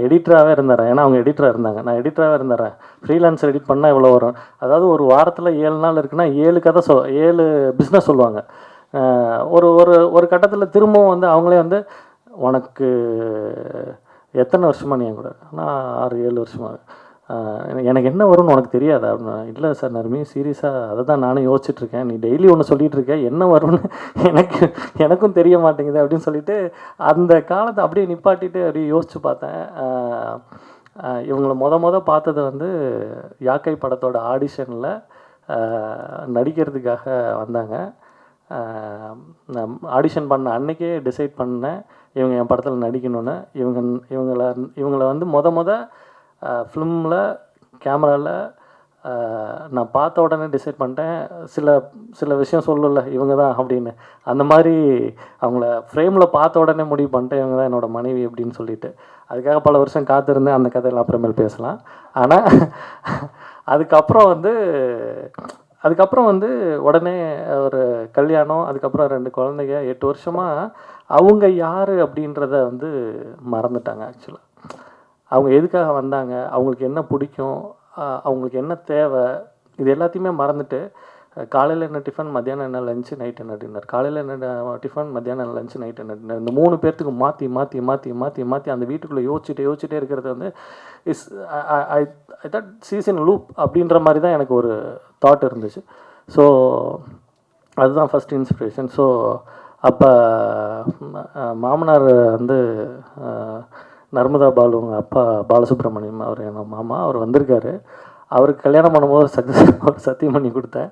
எடிட்டராகவே இருந்துறேன், ஏன்னா அவங்க எடிட்டராக இருந்தாங்க, நான் எடிட்டராகவே இருந்துறேன், ஃப்ரீலான்ஸ் எடிட் பண்ணால் இவ்வளோ வரும். அதாவது ஒரு வாரத்தில் 7 நாள் இருக்குன்னா 7 கதை 7 பிஸ்னஸ் சொல்லுவாங்க. ஒரு ஒரு ஒரு கட்டத்தில் திரும்பவும் வந்து அவங்களே வந்து, உனக்கு எத்தனை வருஷமாக நீ என் கூட? நான் 6-7 வருஷமாக. எனக்கு என்ன வரும்னு உனக்கு தெரியாதா அப்படின்னா, இல்லை சார் நர்மி சீரியஸாக அதை தான் நானும் யோசிச்சுட்ருக்கேன், நீ டெய்லி ஒன்று சொல்லிகிட்டு இருக்க, என்ன வரும்னு எனக்கும் தெரிய மாட்டேங்குது அப்படின்னு சொல்லிட்டு அந்த காலத்தை அப்படியே நிப்பாட்டிட்டு அப்படியே யோசித்து பார்த்தேன். இவங்களை மொத பார்த்தது வந்து யாக்கை படத்தோட ஆடிஷனில் நடிக்கிறதுக்காக வந்தாங்க. நான் ஆடிஷன் பண்ண அன்றைக்கே டிசைட் பண்ணேன் இவங்க என் படத்தில் நடிக்கணும்னு. இவங்களை வந்து ஃபிலிமில் கேமராவில் நான் பார்த்த உடனே டிசைட் பண்ணிட்டேன். சில விஷயம் சொல்லல இவங்க தான் அப்படின்னு, அந்த மாதிரி அவங்கள ஃப்ரேமில் பார்த்த உடனே முடிவு பண்ணிட்டேன் இவங்க தான் என்னோடய மனைவி அப்படின்னு சொல்லிட்டு. அதுக்காக பல வருஷம் காத்திருந்தேன், அந்த கதையெல்லாம் அப்புறமேல் பேசலாம். ஆனால் அதுக்கப்புறம் வந்து உடனே ஒரு கல்யாணம், அதுக்கப்புறம் 2 குழந்தைங்க, 8 வருஷமாக அவங்க யார் அப்படின்றத வந்து மறந்துட்டாங்க. ஆக்சுவலாக அவங்க எதுக்காக வந்தாங்க, அவங்களுக்கு என்ன பிடிக்கும், அவங்களுக்கு என்ன தேவை, இது எல்லாத்தையுமே மறந்துட்டு காலையில் என்ன டிஃபன், மத்தியானம் என்ன லஞ்சு, நைட் என்ன டின்னர், காலையில் என்ன டிஃபன், மத்தியானம் என்ன லஞ்சு, நைட் என்ன டின்னர், இந்த 3 பேர்த்துக்கு மாற்றி மாற்றி மாற்றி மாற்றி மாற்றி அந்த வீட்டுக்குள்ளே யோசிச்சுட்டே இருக்கிறது வந்து ஐ தாட் சீசன் லூப் அப்படின்ற மாதிரி தான் எனக்கு ஒரு தாட் இருந்துச்சு. ஸோ அதுதான் ஃபஸ்ட் இன்ஸ்பிரேஷன். ஸோ அப்போ மாமனார் வந்து நர்மதா பாலு, உங்கள் அப்பா பாலசுப்ரமணியம், அவர் எங்கள் மாமா, அவர் வந்திருக்காரு. அவருக்கு கல்யாணம் பண்ணும்போது சத்தியம் பண்ணி கொடுத்தேன்,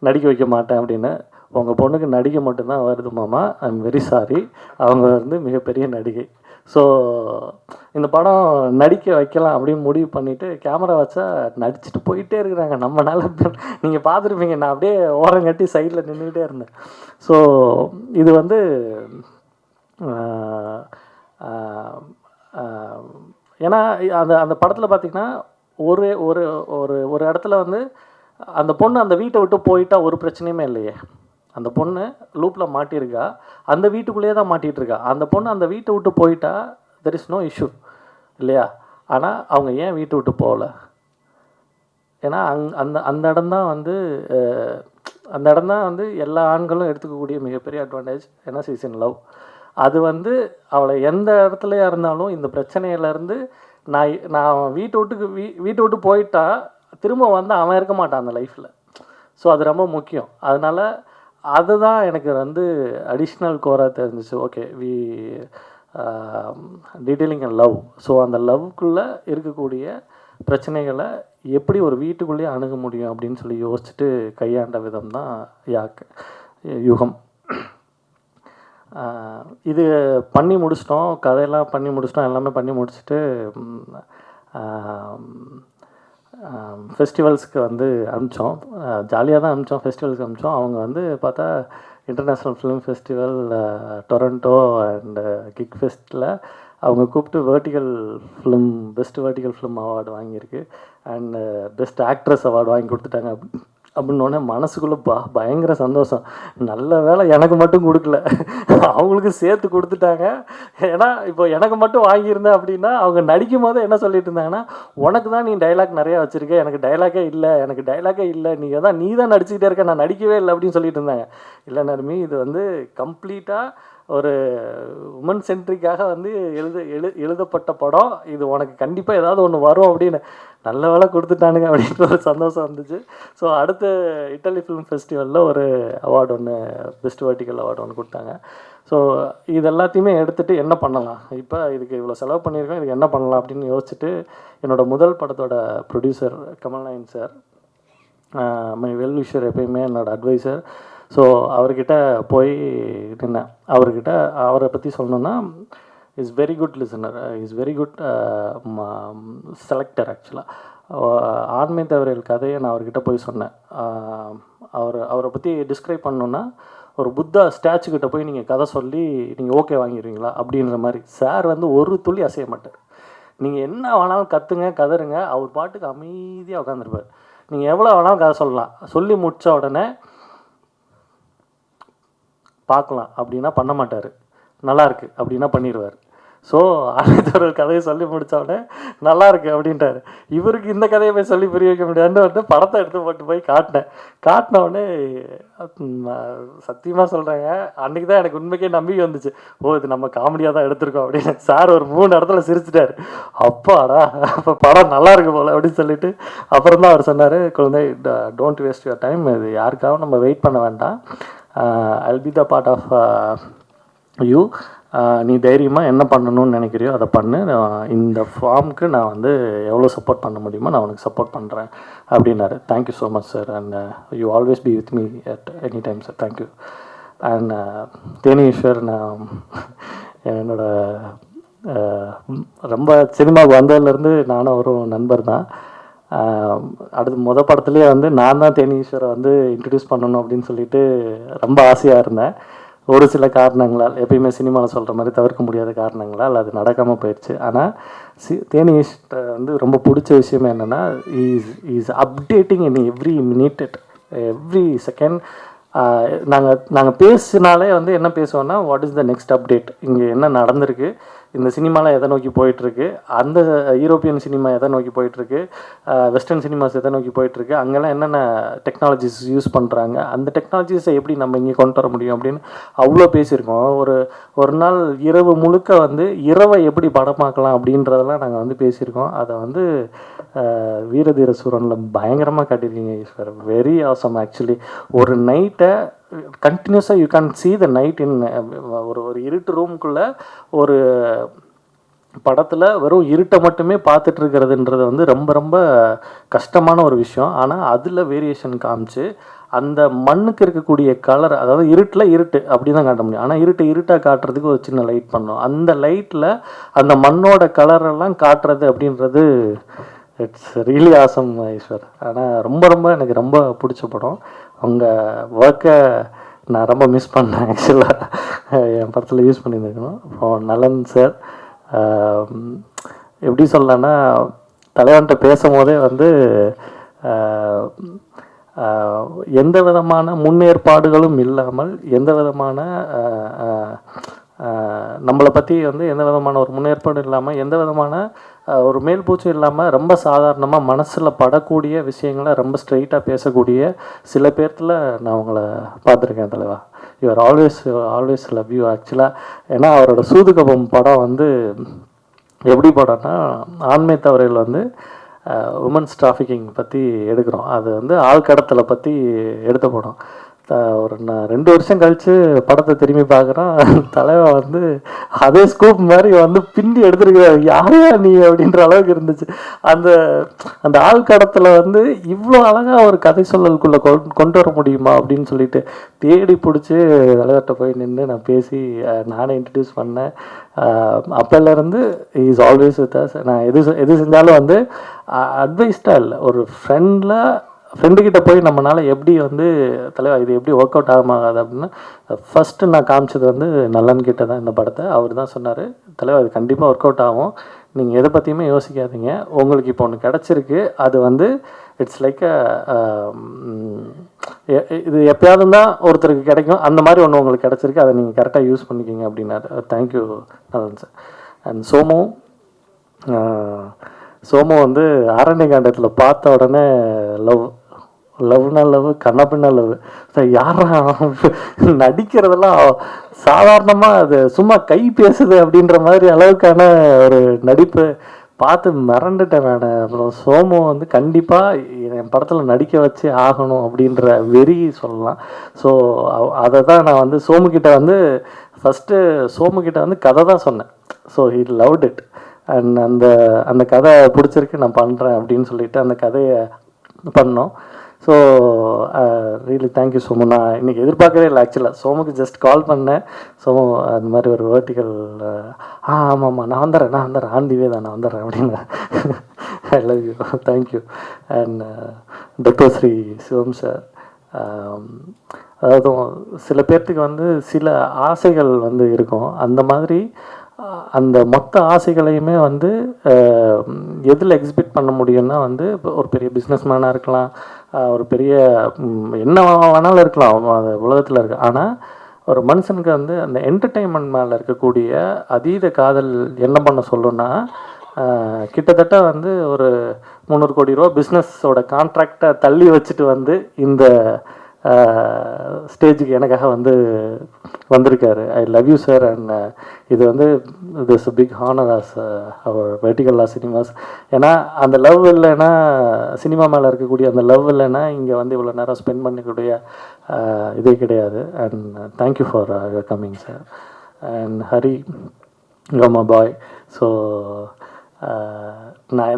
நடிக்க வைக்க மாட்டேன் அப்படின்னு. உங்கள் பொண்ணுக்கு நடிக்க மட்டும்தான் வருது மாமா, ஐ எம் வெரி சாரி, அவங்க வந்து மிகப்பெரிய நடிகை. ஸோ இந்த படம் நடிக்க வைக்கலாம் அப்படின்னு முடிவு பண்ணிவிட்டு கேமரா வச்சா நடிச்சுட்டு போயிட்டே இருக்கிறாங்க. நம்மளால நீங்கள் பார்த்துருப்பீங்க, நான் அப்படியே ஓரம் கட்டி சைடில் நின்றுக்கிட்டே இருந்தேன். ஸோ இது வந்து ஏன்னா அந்த அந்த படத்தில் பார்த்திங்கன்னா ஒரு ஒரு ஒரு ஒரு இடத்துல வந்து அந்த பொண்ணு அந்த வீட்டை விட்டு போயிட்டா ஒரு பிரச்சனையுமே இல்லையே. அந்த பொண்ணு லூப்பில் மாட்டியிருக்கா, அந்த வீட்டுக்குள்ளேயே தான் மாட்டிகிட்டு இருக்கா. அந்த பொண்ணு அந்த வீட்டை விட்டு போயிட்டா தெர் இஸ் நோ இஷ்யூ இல்லையா. ஆனால் அவங்க ஏன் வீட்டை விட்டு போகல? ஏன்னா அந்த அந்த இடம் தான் வந்து அந்த இடம் தான் வந்து எல்லா ஆண்களும் எடுத்துக்கக்கூடிய மிகப்பெரிய அட்வான்டேஜ். ஏன்னா சீசன் லவ் அது வந்து அவளை எந்த இடத்துலையா இருந்தாலும் இந்த பிரச்சனையிலேருந்து நான் வீட்டை விட்டு போயிட்டா திரும்ப வந்து அவன் இருக்க மாட்டான் அந்த லைஃப்பில். ஸோ அது ரொம்ப முக்கியம். அதனால் அதுதான் எனக்கு வந்து அடிஷ்னல் கோராக தெரிஞ்சிச்சு. Okay, detailing and love. So அந்த லவ்க்குள்ளே இருக்கக்கூடிய பிரச்சனைகளை எப்படி ஒரு வீட்டுக்குள்ளேயே அணுக முடியும் அப்படின்னு சொல்லி யோசிச்சுட்டு கையாண்ட விதம் தான் யுகம். இது பண்ணி முடிச்சிட்டோம், கதையெல்லாம் பண்ணி முடிச்சிட்டோம், எல்லாமே பண்ணி முடிச்சுட்டு ஃபெஸ்டிவல்ஸ்க்கு வந்து அனுப்பிச்சோம். ஜாலியாக தான் அனுப்பிச்சோம், ஃபெஸ்டிவல்ஸ்க்கு அனுப்பிச்சோம். அவங்க வந்து பார்த்தா international film festival Toronto and கிக் ஃபெஸ்ட்டில் அவங்க கூப்பிட்டு vertical film best vertical film award வாங்கியிருக்கு அண்ட் பெஸ்ட் ஆக்ட்ரஸ் அவார்டு வாங்கி கொடுத்துட்டாங்க. அப்படின்னோடனே மனசுக்குள்ளே பயங்கர சந்தோஷம். நல்ல வேலை எனக்கு மட்டும் கொடுக்கல, அவங்களுக்கு சேர்த்து கொடுத்துட்டாங்க. ஏன்னா இப்போ எனக்கு மட்டும் வாங்கியிருந்தேன் அப்படின்னா அவங்க நடிக்கும் போது என்ன சொல்லிட்டு இருந்தாங்கன்னா, உனக்கு தான் நீ டைலாக் நிறையா வச்சுருக்க, எனக்கு டைலாக்கே இல்லை, நீ தான் நடிச்சுக்கிட்டே இருக்க, நான் நடிக்கவே இல்லை அப்படின்னு சொல்லிட்டு இருந்தாங்க. இல்லை நர்மி, இது வந்து கம்ப்ளீட்டாக ஒரு உமன் சென்ட்ரிக்காக வந்து எழுதப்பட்ட படம். இது உனக்கு கண்டிப்பாக ஏதாவது ஒன்று வரும் அப்படின்னு நல்ல வேலை கொடுத்துட்டானுங்க அப்படின்ற ஒரு சந்தோஷம் வந்துச்சு. ஸோ அடுத்த இட்டலி ஃபிலிம் ஃபெஸ்டிவலில் ஒரு அவார்டு ஒன்று பெஸ்ட் வெர்டிகல் அவார்டு ஒன்று கொடுத்தாங்க. ஸோ இது எல்லாத்தையுமே எடுத்துகிட்டு என்ன பண்ணலாம், இப்போ இதுக்கு இவ்வளோ செலவு பண்ணியிருக்கோம், இதுக்கு என்ன பண்ணலாம் அப்படின்னு யோசிச்சுட்டு என்னோடய முதல் படத்தோட producer Kamalnayan sir, my well wisher, எப்பயுமே என்னோடய அட்வைசர். ஸோ அவர்கிட்ட போய் நின்னேன். அவரை பற்றி சொல்லணுன்னா, is very good listener, is very good selector. ஆக்சுவலாக ஆண்மை தவறியல் கதையை நான் அவர்கிட்ட போய் சொன்னேன். அவரை பற்றி டிஸ்கிரைப் பண்ணணுன்னா, ஒரு புத்தா ஸ்டாச்சுக்கிட்ட போய் நீங்கள் கதை சொல்லி நீங்கள் ஓகே வாங்கிடுவீங்களா அப்படின்ற மாதிரி. சார் வந்து ஒரு துளி அசைய மாட்டார். நீங்கள் என்ன வேணாலும் கற்றுங்க, கதறுங்க, அவர் பாட்டுக்கு அமைதியாக உட்காந்துருப்பார். நீங்கள் எவ்வளோ வேணாலும் கதை சொல்லலாம், சொல்லி முடித்த உடனே பார்க்கலாம் அப்படின்னா பண்ண மாட்டார், நல்லாயிருக்கு அப்படின்னா பண்ணிடுவார். ஸோ ஆனந்தவர் கதையை சொல்லி முடித்தோடனே நல்லாயிருக்கு அப்படின்ட்டார். இவருக்கு இந்த கதையை போய் சொல்லி புரிய வைக்க முடியாதுன்னு வந்து படத்தை எடுத்து போட்டு போய் காட்டினோடனே சத்தியமாக சொல்கிறேங்க, அன்றைக்கி தான் எனக்கு உண்மைக்கே நம்பிக்கை வந்துச்சு. இது நம்ம காமெடியாக தான் எடுத்திருக்கோம் அப்படின்னு. சார் ஒரு 3 இடத்துல சிரிச்சிட்டார். அப்பாடா, அப்போ படம் நல்லாயிருக்கு போல் அப்படின்னு சொல்லிட்டு அப்புறம் தான் அவர் சொன்னார், குழந்தை டோன்ட் வேஸ்ட் யுவர் டைம், இது யாருக்காகவும் நம்ம வெயிட் பண்ண வேண்டாம், I'll be the part of you, நீ தைரியமாக என்ன பண்ணணும்னு நினைக்கிறியோ அதை பண்ணு, இந்த ஃபார்முக்கு நான் வந்து எவ்வளோ சப்போர்ட் பண்ண முடியுமோ நான் உனக்கு சப்போர்ட் பண்ணுறேன் அப்படின்னாரு. Thank you so much sir, and you always be with me at any time sir, thank you. And Theneeswar, நான் என்னோட ரொம்ப சினிமாவுக்கு வந்ததுலேருந்து நானும் ஒரு நண்பர் தான். அடுத்து படத்துலேயே வந்து நான் தான் தேனீஸ்வரை வந்து இன்ட்ரடியூஸ் பண்ணணும் அப்படின்னு சொல்லிட்டு ரொம்ப ஆசையாக இருந்தேன். ஒரு சில காரணங்களால், எப்பயுமே சினிமாவில் சொல்கிற மாதிரி தவிர்க்க முடியாத காரணங்களால் அது நடக்காமல் போயிடுச்சு. ஆனால் தேனீஷ்ட வந்து ரொம்ப பிடிச்ச விஷயம் என்னென்னா, is updating in every minute, every second. நாங்கள் பேசினாலே வந்து என்ன பேசுவோன்னா, what is the next update, இங்கே என்ன நடந்திருக்கு, இந்த சினிமாவில் எதை நோக்கி போயிட்டுருக்கு, அந்த யூரோப்பியன் சினிமா எதை நோக்கி போயிட்டுருக்கு, வெஸ்டர்ன் சினிமாஸ் எதை நோக்கி போயிட்டுருக்கு, அங்கெல்லாம் என்னென்ன டெக்னாலஜிஸ் யூஸ் பண்ணுறாங்க, அந்த டெக்னாலஜிஸை எப்படி நம்ம இங்கே கொண்டு வர முடியும் அப்படின்னு அவ்வளோ பேசியிருக்கோம். ஒரு நாள் இரவு முழுக்க வந்து இரவை எப்படி படமாக்கலாம் அப்படின்றதெல்லாம் நாங்கள் வந்து பேசியிருக்கோம். அதை வந்து வீரதீர சூரனில் பயங்கரமாக காட்டியிருக்கீங்க ஈஸ்வர், வெரி ஆசம். ஆக்சுவலி ஒரு நைட்டை கண்டினியூஸாக you can see the night in ஒரு இருட்டு ரூமுக்குள்ளே ஒரு படத்தில் வெறும் இருட்டை மட்டுமே பார்த்துட்டு இருக்கிறதுன்றது வந்து ரொம்ப ரொம்ப கஷ்டமான ஒரு விஷயம். ஆனால் அதில் வேரியேஷன் காமிச்சு அந்த மண்ணுக்கு இருக்கக்கூடிய கலர், அதாவது இருட்டில் இருட்டு அப்படி தான் காட்ட முடியும். ஆனால் இருட்டாக காட்டுறதுக்கு ஒரு சின்ன லைட் பண்ணோம். அந்த லைட்டில் அந்த மண்ணோட கலரெல்லாம் காட்டுறது அப்படின்றது இட்ஸ் ரியலி ஆசம் ஈஸ்வர். ஆனால் ரொம்ப எனக்கு ரொம்ப பிடிச்ச படம். உங்கள் ஒர்க்கை நான் ரொம்ப மிஸ் பண்ணேன் ஆக்சுவலாக. என் படத்தில் யூஸ் பண்ணியிருந்துருக்கணும். அப்புறம் நலன் சார், எப்படி சொல்லலான்னா தலைவன்கிட்ட பேசும்போதே வந்து எந்த விதமான முன்னேற்பாடுகளும் இல்லாமல், எந்த விதமான நம்மளை பற்றி வந்து எந்த விதமான ஒரு முன்னேற்பாடு இல்லாமல், எந்த விதமான ஒரு மேல் பூச்சும் இல்லாமல், ரொம்ப சாதாரணமாக மனசில் படக்கூடிய விஷயங்களை ரொம்ப ஸ்ட்ரெயிட்டாக பேசக்கூடிய சில பேர்த்தில் நான் உங்களை பார்த்துருக்கேன் தலைவா. யூஆர் ஆல்வேஸ் லவ் யூ ஆக்சுவலாக. ஏன்னா அவரோட சூதுகபம் படம் வந்து எப்படி படம்னா, ஆண்மை தவறையில் வந்து உமன்ஸ் டிராஃபிக்கிங் பற்றி எடுக்கிறோம். அது வந்து ஆழ்கடத்தலை பற்றி எடுத்த படம். ஒரு நான் 2 வருஷம் கழித்து படத்தை திரும்பி பார்க்குறேன். தலைவன் வந்து அதே ஸ்கூப் மாதிரி வந்து பிண்டி எடுத்துருக்கிறார். யாரையா நீ அப்படின்ற அளவுக்கு இருந்துச்சு. அந்த அந்த ஆழ்கடத்தில் வந்து இவ்வளோ அழகாக ஒரு கதை சொல்லலுக்குள்ளே கொண்டு வர முடியுமா அப்படின்னு சொல்லிட்டு தேடி பிடிச்சி தலைவர்கிட்ட போய் நின்று நான் பேசி நானே இன்ட்ரடியூஸ் பண்ணேன். அப்போலேருந்து இஸ் ஆல்வேஸ் வித் அஸ். நான் எது செஞ்சாலும் வந்து அட்வைஸ்டாக இல்லை, ஒரு ஃப்ரெண்டுக்கிட்ட போய் நம்மளால் எப்படி வந்து தலைவா இது எப்படி ஒர்க் அவுட் ஆகாது அப்படின்னு ஃபஸ்ட்டு நான் காமிச்சது வந்து நல்லன்கிட்ட தான் இந்த படத்தை. அவர் தான் சொன்னார், தலைவா இது கண்டிப்பாக ஒர்க் அவுட் ஆகும், நீங்கள் எதை பற்றியுமே யோசிக்காதீங்க, உங்களுக்கு இப்போ ஒன்று கிடச்சிருக்கு, அது வந்து இட்ஸ் லைக் இது எப்போயாவது தான் ஒருத்தருக்கு கிடைக்கும், அந்த மாதிரி ஒன்று உங்களுக்கு கிடச்சிருக்கு, அதை நீங்கள் கரெக்டாக யூஸ் பண்ணிக்கிங்க அப்படின்னாரு. தேங்க்யூ நலன் சார். அண்ட் சோமு வந்து ஆரண்யகாண்டத்தில் பார்த்த உடனே லவ்னா லவ், கண்ணப்பின்னா லவ். யாரா நடிக்கிறதெல்லாம் சாதாரணமாக அது சும்மா கை பேசுது அப்படின்ற மாதிரி அளவுக்கான ஒரு நடிப்பு பார்த்து மிரண்டுட்டேன் நான். அப்புறம் சோமு வந்து கண்டிப்பாக என் படத்தில் நடிக்க வச்சே ஆகணும் அப்படின்ற வெறி சொல்லலாம். ஸோ அதை தான் நான் வந்து சோமுக்கிட்ட வந்து ஃபஸ்ட்டு சோமுக்கிட்ட வந்து கதை தான் சொன்னேன். So he loved it. And அந்த கதை பிடிச்சிருக்கு, நான் பண்ணுறேன் அப்படின்னு சொல்லிட்டு அந்த கதையை பண்ணோம். So really thank you Somu. நான் இன்றைக்கி எதிர்பார்க்கவே இல்லை ஆக்சுவலாக. சோமுக்கு ஜஸ்ட் கால் பண்ணேன், சோமு அது மாதிரி ஒரு வேர்ட்டிக்கல் ஆமாம்மா நான் வந்துடுறேன் ஆண்டிவே தான் நான் வந்துடுறேன் அப்படின்னு. I love you, thank you. And doctor Sri Sivam sir, அதாவது சில பேர்த்துக்கு வந்து சில ஆசைகள் வந்து இருக்கும். அந்த மாதிரி அந்த மொத்த ஆசைகளையுமே வந்து எதில் எக்ஸிபிட் பண்ண முடியும்னா வந்து இப்போ ஒரு பெரிய பிஸ்னஸ் மேனாக இருக்கலாம், ஒரு பெரிய என்ன வேணாலும் இருக்கலாம் அது உலகத்தில் இருக்கு. ஆனால் ஒரு மனுஷனுக்கு வந்து அந்த என்டர்டெயின்மெண்ட் மேலே இருக்கக்கூடிய அதீத காதல் என்ன பண்ண சொல்லணும்னா, கிட்டத்தட்ட வந்து ஒரு 300 கோடி ரூபா பிஸ்னஸோட கான்ட்ராக்டை தள்ளி வச்சுட்டு வந்து இந்த ஸ்டேஜுக்கு எனக்காக வந்து வந்திருக்காரு. I love you sir. And இது வந்து this big honour as our vertical லா சினிமாஸ். ஏன்னா அந்த லவ் இல்லைன்னா, சினிமா மேலே இருக்கக்கூடிய அந்த லவ் இல்லைன்னா இங்கே வந்து இவ்வளோ நேரம் ஸ்பெண்ட் பண்ணக்கூடிய இதே கிடையாது. And thank you for your coming sir. And Hari யோமா பாய். ஸோ நான்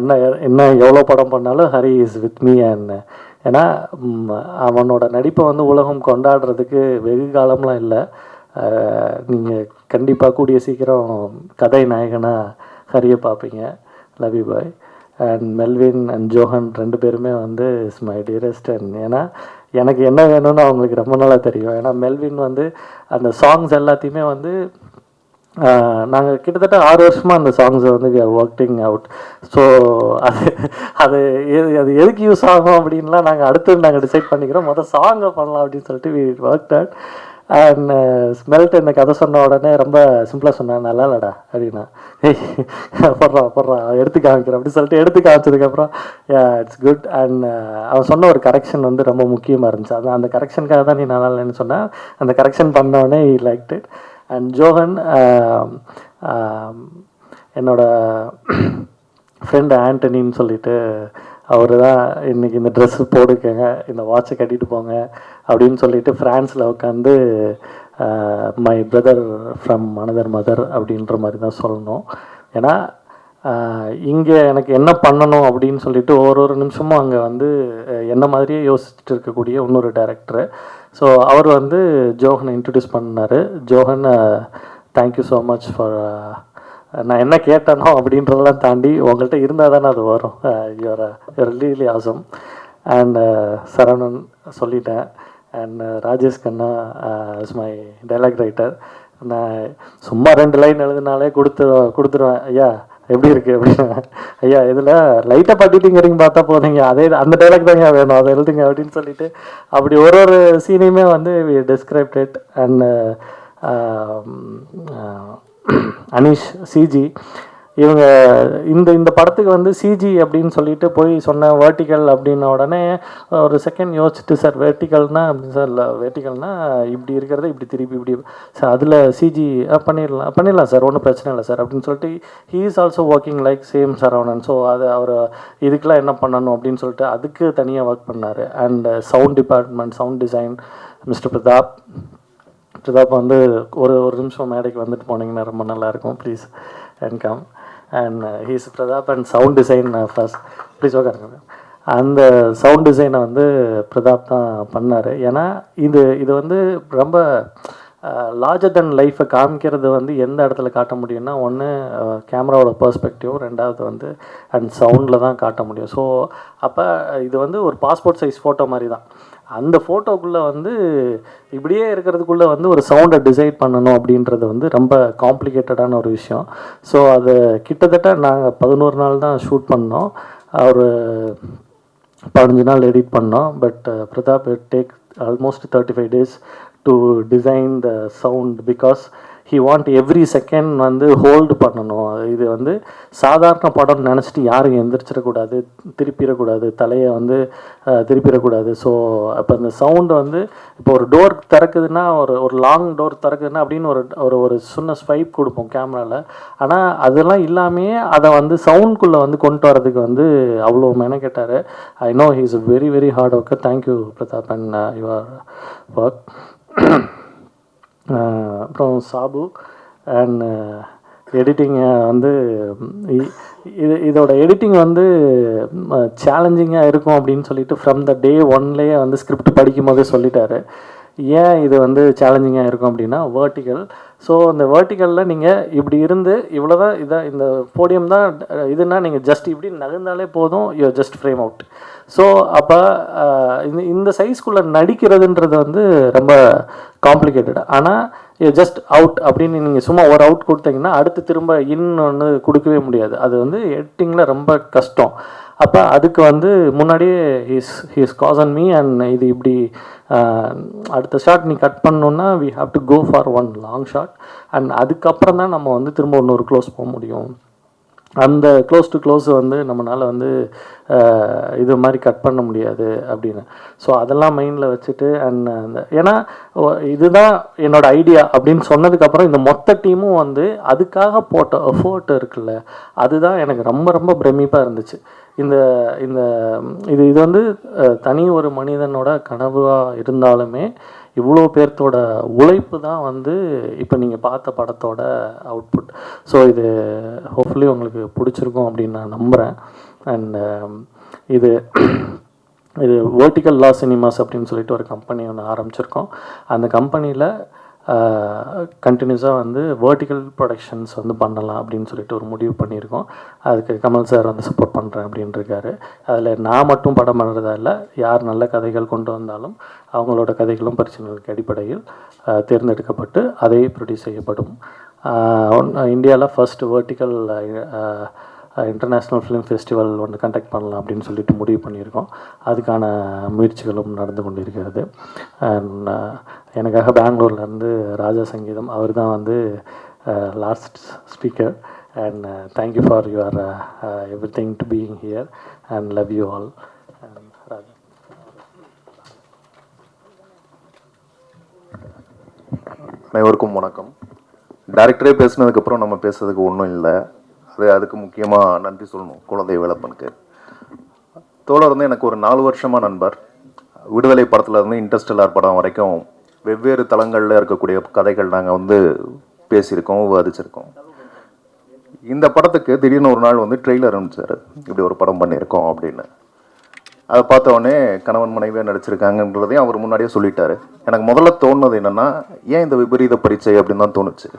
என்ன எவ்வளோ படம் பண்ணாலும் Hari is with me. And ஏன்னா அவனோட நடிப்பை வந்து உலகம் கொண்டாடுறதுக்கு வெகு காலம்லாம் இல்லை. நீங்கள் கண்டிப்பாக கூடிய சீக்கிரம் கதை நாயகனாக ஹரியை பார்ப்பீங்க. Love you bye. And Melvin and Johann 2 பேருமே வந்து இஸ் மை டியரஸ்ட். அண்ட் ஏன்னா எனக்கு என்ன வேணும்னு அவங்களுக்கு ரொம்ப நாளாக தெரியும். ஏன்னா மெல்வின் வந்து அந்த சாங்ஸ் எல்லாத்தையுமே வந்து நாங்கள் கிட்டத்தட்ட 6 வருஷமாக அந்த சாங்ஸை வந்து we are working out. So அது எதுக்கு யூஸ் ஆகும் அப்படின்லாம் நாங்கள் டிசைட் பண்ணிக்கிறோம். மொதல் சாங்கை பண்ணலாம் அப்படின்னு சொல்லிட்டு வி ஒர்க் தட். அண்ட் ஸ்மெல்ட் இந்த கதை சொன்ன உடனே ரொம்ப சிம்பிளாக சொன்னேன், நல்லா இல்லடா அப்படின்னா, ஏய் போடுறா எடுத்து காமிக்கிறேன் அப்படின்னு சொல்லிட்டு எடுத்து காமிச்சதுக்கப்புறம் இட்ஸ் குட். அண்ட் அவன் சொன்ன ஒரு கரெக்ஷன் வந்து ரொம்ப முக்கியமாக இருந்துச்சு. அந்த கரெக்ஷனுக்காக தான் நீ நல்லா இல்லைன்னு சொன்னேன். அந்த கரெக்ஷன் பண்ணோடனே ஈ லைக் இட். அண்ட் ஜோஹன் என்னோட ஃப்ரெண்டு ஆண்டனின்னு சொல்லிட்டு அவர் தான் இன்றைக்கி இந்த ட்ரெஸ்ஸு போட்டுக்கங்க, இந்த வாட்சை கட்டிட்டு போங்க அப்படின்னு சொல்லிட்டு ஃப்ரான்ஸில் உட்காந்து my brother from another mother அப்படின்ற மாதிரி தான் சொல்லணும். ஏன்னா இங்கே எனக்கு என்ன பண்ணணும் அப்படின்னு சொல்லிட்டு ஒரு நிமிஷமும் அங்கே வந்து என்ன மாதிரியே யோசிச்சுட்டு இருக்கக்கூடிய இன்னொரு டைரக்டரு. ஸோ அவர் வந்து ஜோஹனை இன்ட்ரடியூஸ் பண்ணார். Johann, thank you so much for, நான் என்ன கேட்டேனோ அப்படின்றதெல்லாம் தாண்டி உங்கள்கிட்ட இருந்தால் தானே அது வரும். You are really awesome. And Saravanan சொல்லிட்டேன். And Rajesh Kanna is my dialogue writer. நான் சும்மா 2 லைன் எழுதினாலே கொடுத்துருவேன். ஐயா எப்படி இருக்குது அப்படின்னு. ஐயா இதில் லைட்டாக பட்டிட்டிங்கிறீங்க பார்த்தா போதுங்க, அதே அந்த டைலாக் தாங்க வேணும், அதை எழுதுங்க அப்படின்னு சொல்லிட்டு அப்படி ஒரு சீனையுமே வந்து டிஸ்கிரைப்ட் இட். அண்ட் அனீஷ் சிஜி இவங்க இந்த படத்துக்கு வந்து சிஜி அப்படின்னு சொல்லிட்டு போய் சொன்ன வேர்ட்டிக்கல் அப்படின்ன உடனே ஒரு செகண்ட் யோசிச்சுட்டு, சார் வேர்ட்டிக்கல்னா அப்படி சார், இல்லை வேர்ட்டிக்கல்னா இப்படி இருக்கிறத இப்படி திருப்பி இப்படி சார் அதில் சிஜி பண்ணிடலாம் சார், ஒன்றும் பிரச்சனை இல்லை சார் அப்படின்னு சொல்லிட்டு he is also working like same Saravanan. So அது அவர் இதுக்கெலாம் என்ன பண்ணணும் அப்படின்னு சொல்லிட்டு அதுக்கு தனியாக ஒர்க் பண்ணார். And sound department, sound design mister Pratap வந்து ஒரு நிமிஷம் மேடைக்கு வந்துட்டு போனீங்கன்னா ரொம்ப நல்லாயிருக்கும், please and come. And he's Pratap and sound design first please உட்காருங்க. அந்த சவுண்ட் டிசைனை வந்து பிரதாப் தான் பண்ணார். ஏன்னா இது வந்து ரொம்ப லார்ஜர் தென் லைஃப்பை காமிக்கிறது வந்து எந்த இடத்துல காட்ட முடியும்னா, ஒன்று கேமராவோட பெர்ஸ்பெக்டிவ், ரெண்டாவது வந்து அண்ட் சவுண்டில் தான் காட்ட முடியும். ஸோ அப்போ இது வந்து ஒரு பாஸ்போர்ட் சைஸ் ஃபோட்டோ மாதிரி தான். அந்த ஃபோட்டோக்குள்ளே வந்து இப்படியே இருக்கிறதுக்குள்ளே வந்து ஒரு சவுண்டை டிசைட் பண்ணணும் அப்படின்றது வந்து ரொம்ப காம்ப்ளிகேட்டடான ஒரு விஷயம். ஸோ அது கிட்டத்தட்ட நாங்கள் 11 நாள் தான் ஷூட் பண்ணோம், ஒரு 15 நாள் எடிட் பண்ணோம். But Pratap take almost 35 days to design the sound, because he want every second வந்து ஹோல்டு பண்ணணும். இது வந்து சாதாரண படம் நினச்சிட்டு யாரும் எந்திரிச்சிடக்கூடாது, திருப்பிடக்கூடாது, தலையை வந்து திருப்பிடக்கூடாது. ஸோ அப்போ அந்த சவுண்டு வந்து இப்போ ஒரு டோர் திறக்குதுன்னா, ஒரு லாங் டோர் திறக்குதுன்னா அப்படின்னு ஒரு சின்ன ஸ்வைப் கொடுப்போம் கேமராவில். ஆனால் அதெல்லாம் இல்லாமையே அதை வந்து சவுண்ட்குள்ளே வந்து கொண்டு வரதுக்கு வந்து அவ்வளோ மெனக்கெட்டார். I know he is very very hard worker. Thank you Prathap and your work. அப்புறம் சாபு அண்ட் எடிட்டிங்கை வந்து இதோட எடிட்டிங் வந்து சேலஞ்சிங்காக இருக்கும் அப்படின்னு சொல்லிட்டு ஃப்ரம் த டே ஒன்லேயே வந்து ஸ்கிரிப்ட் படிக்கும் போதே சொல்லிட்டாரு. ஏன் இது வந்து சேலஞ்சிங்காக இருக்கும் அப்படின்னா, வேர்ட்டிக்கல். ஸோ இந்த வேர்ட்டிக்கலில் நீங்கள் இப்படி இருந்து இவ்வளோ தான் இதான் இந்த போடியம் தான் இதுனா, நீங்கள் ஜஸ்ட் இப்படி நகர்ந்தாலே போதும், you just frame out. So அப்போ இந்த சைஸ்குள்ளே நடிக்கிறதுன்றது வந்து ரொம்ப காம்ப்ளிகேட்டட். ஆனால் ஜஸ்ட் அவுட் அப்படின்னு நீங்கள் சும்மா ஒரு அவுட் கொடுத்தீங்கன்னா அடுத்து திரும்ப ஒன்று கொடுக்கவே முடியாது. அது வந்து எடிட்டிங்கில் ரொம்ப கஷ்டம். அப்போ அதுக்கு வந்து முன்னாடியே he's cause on me. And இது இப்படி அடுத்த ஷாட் நீ கட் பண்ணணுன்னா we have to go for one long shot. And அதுக்கப்புறம் தான் நம்ம வந்து திரும்ப இன்னொரு க்ளோஸ் போக முடியும். அந்த க்ளோஸ் டு க்ளோஸ் வந்து நம்மளால் வந்து இது மாதிரி கட் பண்ண முடியாது அப்படின்னு. ஸோ அதெல்லாம் மைண்டில் வச்சுட்டு அண்ட் அந்த ஏன்னா இதுதான் என்னோடய ஐடியா அப்படின்னு சொன்னதுக்கப்புறம் இந்த மொத்த டீமும் வந்து அதுக்காக போட்ட எஃபோர்ட் இருக்குல்ல, அதுதான் எனக்கு ரொம்ப ரொம்ப பிரமிப்பாக இருந்துச்சு. இது வந்து தனி ஒரு மனிதனோட கனவாக இருந்தாலுமே இவ்வளோ பேர்த்தோட உழைப்பு தான் வந்து இப்போ நீங்கள் பார்த்த படத்தோட அவுட்புட். ஸோ இது ஹோப்ஃபுல்லி உங்களுக்கு பிடிச்சிருக்கும் அப்படின்னு நான் நம்புகிறேன். அண்ட் இது வெர்டிக்கல் லா சினிமாஸ் அப்படின்னு சொல்லிட்டு ஒரு கம்பெனி ஒன்று ஆரம்பிச்சிருக்கோம். அந்த கம்பெனியில் கண்டினியூஸாக வந்து வெர்டிக்கல் ப்ரொடக்ஷன்ஸ் வந்து பண்ணலாம் அப்படின்னு சொல்லிட்டு ஒரு முடிவு பண்ணியிருக்கோம். அதுக்கு கமல் சார் வந்து சப்போர்ட் பண்ணுறேன் அப்படின்னு இருக்காரு. அதில் நான் மட்டும் படம் பண்ணுறதா இல்லை, யார் நல்ல கதைகள் கொண்டு வந்தாலும் அவங்களோட கதைகளும் பரிசீலனைக்கு அடிப்படையில் தேர்ந்தெடுக்கப்பட்டு அதை ப்ரொடியூஸ் செய்யப்படும். இந்தியாவில் first vertical international film festival ஒன்று கண்டக்ட் பண்ணலாம் அப்படின்னு சொல்லிட்டு முடிவு பண்ணியிருக்கோம். அதுக்கான முயற்சிகளும் நடந்து கொண்டிருக்கிறது. அண்ட் எனக்காக பெங்களூர்லேருந்து ராஜா சங்கீதம் அவர் தான் வந்து last speaker. And thank you for your everything to being here and love you all. Raja, அனைவருக்கும் வணக்கம். டைரக்டரே பேசினதுக்கப்புறம் நம்ம பேசுறதுக்கு ஒன்றும் இல்லை. அதுக்கு முக்கியமாக நன்றி சொல்லணும் குழந்தை வேலப்பனுக்கு. தோழர் வந்து எனக்கு ஒரு 4 வருஷமாக நண்பர். விடுதலை படத்துலேருந்து இன்டர்ஸ்டெல்லார் படம் வரைக்கும் வெவ்வேறு தளங்களில் இருக்கக்கூடிய கதைகள் நாங்கள் வந்து பேசியிருக்கோம், விவாதிச்சிருக்கோம். இந்த படத்துக்கு திடீர்னு ஒரு நாள் வந்து ட்ரெய்லர் அனுப்பிச்சார், இப்படி ஒரு படம் பண்ணியிருக்கோம் அப்படின்னு. அதை பார்த்த உடனே கணவன் மனைவியாக நடிச்சிருக்காங்கன்றதையும் அவர் முன்னாடியே சொல்லிட்டாரு. எனக்கு முதல்ல தோணுனது என்னென்னா, ஏன் இந்த விபரீத பரீட்சை அப்படின்னு தான் தோணுச்சு.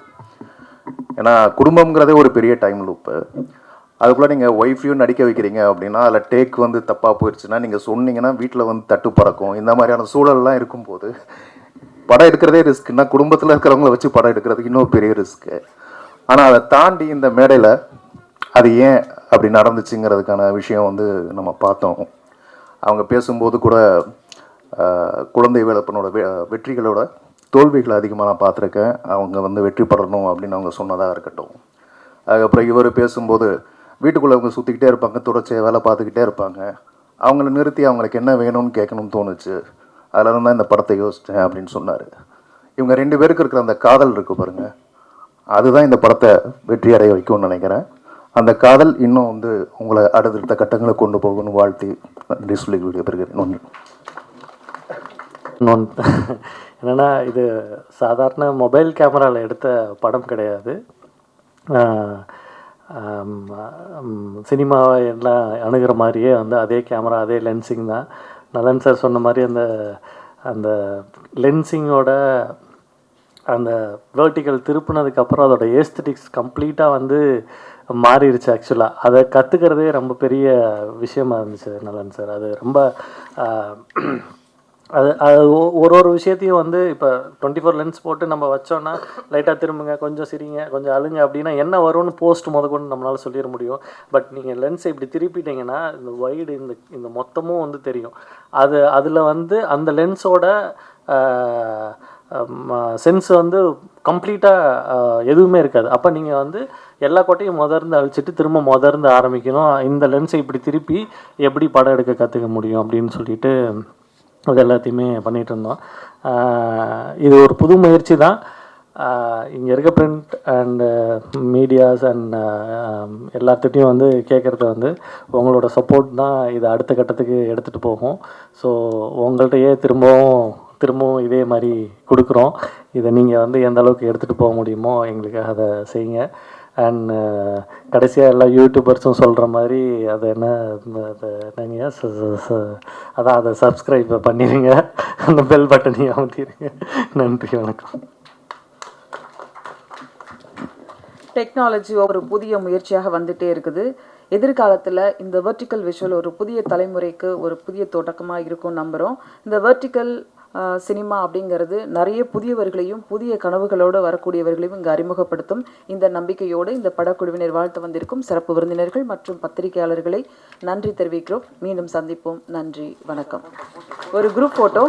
ஏன்னா குடும்பங்கிறதே ஒரு பெரிய டைம் லூப்பு. அதுக்குள்ளே நீங்கள் ஒய்ஃபையும் நடிக்க வைக்கிறீங்க அப்படின்னா அதில் டேக் வந்து தப்பாக போயிடுச்சுன்னா நீங்கள் சொன்னீங்கன்னா வீட்டில் வந்து தட்டு பறக்கும். இந்த மாதிரியான சூழல்லாம் இருக்கும்போது படம் எடுக்கிறதே ரிஸ்க்குன்னா குடும்பத்தில் இருக்கிறவங்கள வச்சு படம் எடுக்கிறதுக்கு இன்னும் பெரிய ரிஸ்க்கு. ஆனால் அதை தாண்டி இந்த மேடையில் அது ஏன் அப்படி நடந்துச்சுங்கிறதுக்கான விஷயம் வந்து நம்ம பார்த்தோம். அவங்க பேசும்போது கூட குழந்தை வேலப்பனோட வெற்றிகளோட தோல்விகளை அதிகமாக நான் பார்த்துருக்கேன். அவங்க வந்து வெற்றி பெறணும் அப்படின்னு அவங்க சொன்னதாக இருக்கட்டும். அதுக்கப்புறம் இவர் பேசும்போது வீட்டுக்குள்ளே அவங்க சுற்றிக்கிட்டே இருப்பாங்க, தொடர்ச்சியாக வேலை பார்த்துக்கிட்டே இருப்பாங்க. அவங்கள நிறுத்தி அவங்களுக்கு என்ன வேணும்னு கேட்கணும்னு தோணுச்சு. அதில் தான் இந்த படத்தை யோசித்தேன் அப்படின்னு சொன்னார். இவங்க 2 பேருக்கு இருக்கிற அந்த காதல் இருக்குது பாருங்கள், அதுதான் இந்த படத்தை வெற்றி அடைய வைக்கும்னு நினைக்கிறேன். அந்த காதல் இன்னும் வந்து உங்களை அடுத்தடுத்த கட்டங்களை கொண்டு போகணும்னு வாழ்த்தி நன்றி சொல்லி விடைபெறுகிறேன். என்னென்னா இது சாதாரண மொபைல் கேமராவில் எடுத்த படம் கிடையாது. சினிமாவை எல்லாம் அணுகிற மாதிரியே வந்து அதே கேமரா அதே லென்சிங் தான். நலன் சார் சொன்ன மாதிரி அந்த அந்த லென்சிங்கோட அந்த வேர்ட்டிக்கல் திருப்பினதுக்கப்புறம் அதோட ஏஸ்தட்டிக்ஸ் கம்ப்ளீட்டாக வந்து மாறிடுச்சு. ஆக்சுவலாக அதை கற்றுக்கிறதே ரொம்ப பெரிய விஷயமா இருந்துச்சு நலன் சார். அது ரொம்ப அது அது ஒரு விஷயத்தையும் வந்து இப்போ 24 லென்ஸ் போட்டு நம்ம வச்சோன்னா லைட்டாக திரும்புங்க, கொஞ்சம் சிரிங்க, கொஞ்சம் அழுங்க அப்படின்னா என்ன வரும்னு போஸ்ட் முதற்கொண்டு நம்மளால் சொல்லிட முடியும். பட் நீங்கள் லென்ஸை இப்படி திருப்பிட்டீங்கன்னா இந்த வைடு இந்த மொத்தமும் வந்து தெரியும். அதில் வந்து அந்த லென்ஸோட சென்ஸ் வந்து கம்ப்ளீட்டாக எதுவுமே இருக்காது. அப்போ நீங்கள் வந்து எல்லா கோட்டையும் முதர்ந்து அழிச்சிட்டு திரும்ப முதர்ந்து ஆரம்பிக்கணும். இந்த லென்ஸை இப்படி திருப்பி எப்படி படம் எடுக்க கற்றுக்க முடியும் அப்படின்னு சொல்லிட்டு அது எல்லாத்தையுமே பண்ணிகிட்டு இருந்தோம். இது ஒரு புது முயற்சி தான். இங்கே இருக்க பிரிண்ட் அண்டு மீடியாஸ் அண்ட் எல்லாத்துட்டையும் வந்து கேட்குறது வந்து உங்களோட சப்போர்ட் தான் இதை அடுத்த கட்டத்துக்கு எடுத்துகிட்டு போகும். ஸோ உங்கள்கிட்டயே திரும்பவும் இதே மாதிரி கொடுக்குறோம். இதை நீங்கள் வந்து எந்த அளவுக்கு எடுத்துகிட்டு போக முடியுமோ எங்களுக்காக அதை செய்யுங்க. அண்ட் கடைசியாக எல்லா யூடியூபர்ஸும் சொல்கிற மாதிரி அது என்னங்க அதான் அதை சப்ஸ்கிரைப் பண்ணிடுங்க, அந்த பெல் பட்டனையும் அமுத்திடுங்க. நன்றி, வணக்கம். டெக்னாலஜி ஒரு புதிய முயற்சியாக வந்துட்டே இருக்குது. எதிர்காலத்தில் இந்த வெர்டிக்கல் விஷுவல் ஒரு புதிய தலைமுறைக்கு ஒரு புதிய தொடக்கமாக இருக்கும் நம்புகிறோம். இந்த வெர்டிக்கல் சினிமா அப்படிங்கிறது நிறைய புதியவர்களையும் புதிய கனவுகளோடு வரக்கூடியவர்களையும் இங்கே அறிமுகப்படுத்தும். இந்த நம்பிக்கையோடு இந்த படக்குழுவினர் வாழ்த்து வந்திருக்கும் சிறப்பு விருந்தினர்கள் மற்றும் பத்திரிகையாளர்களை நன்றி தெரிவிக்கிறோம். மீண்டும் சந்திப்போம். நன்றி, வணக்கம். ஒரு குரூப் ஃபோட்டோ.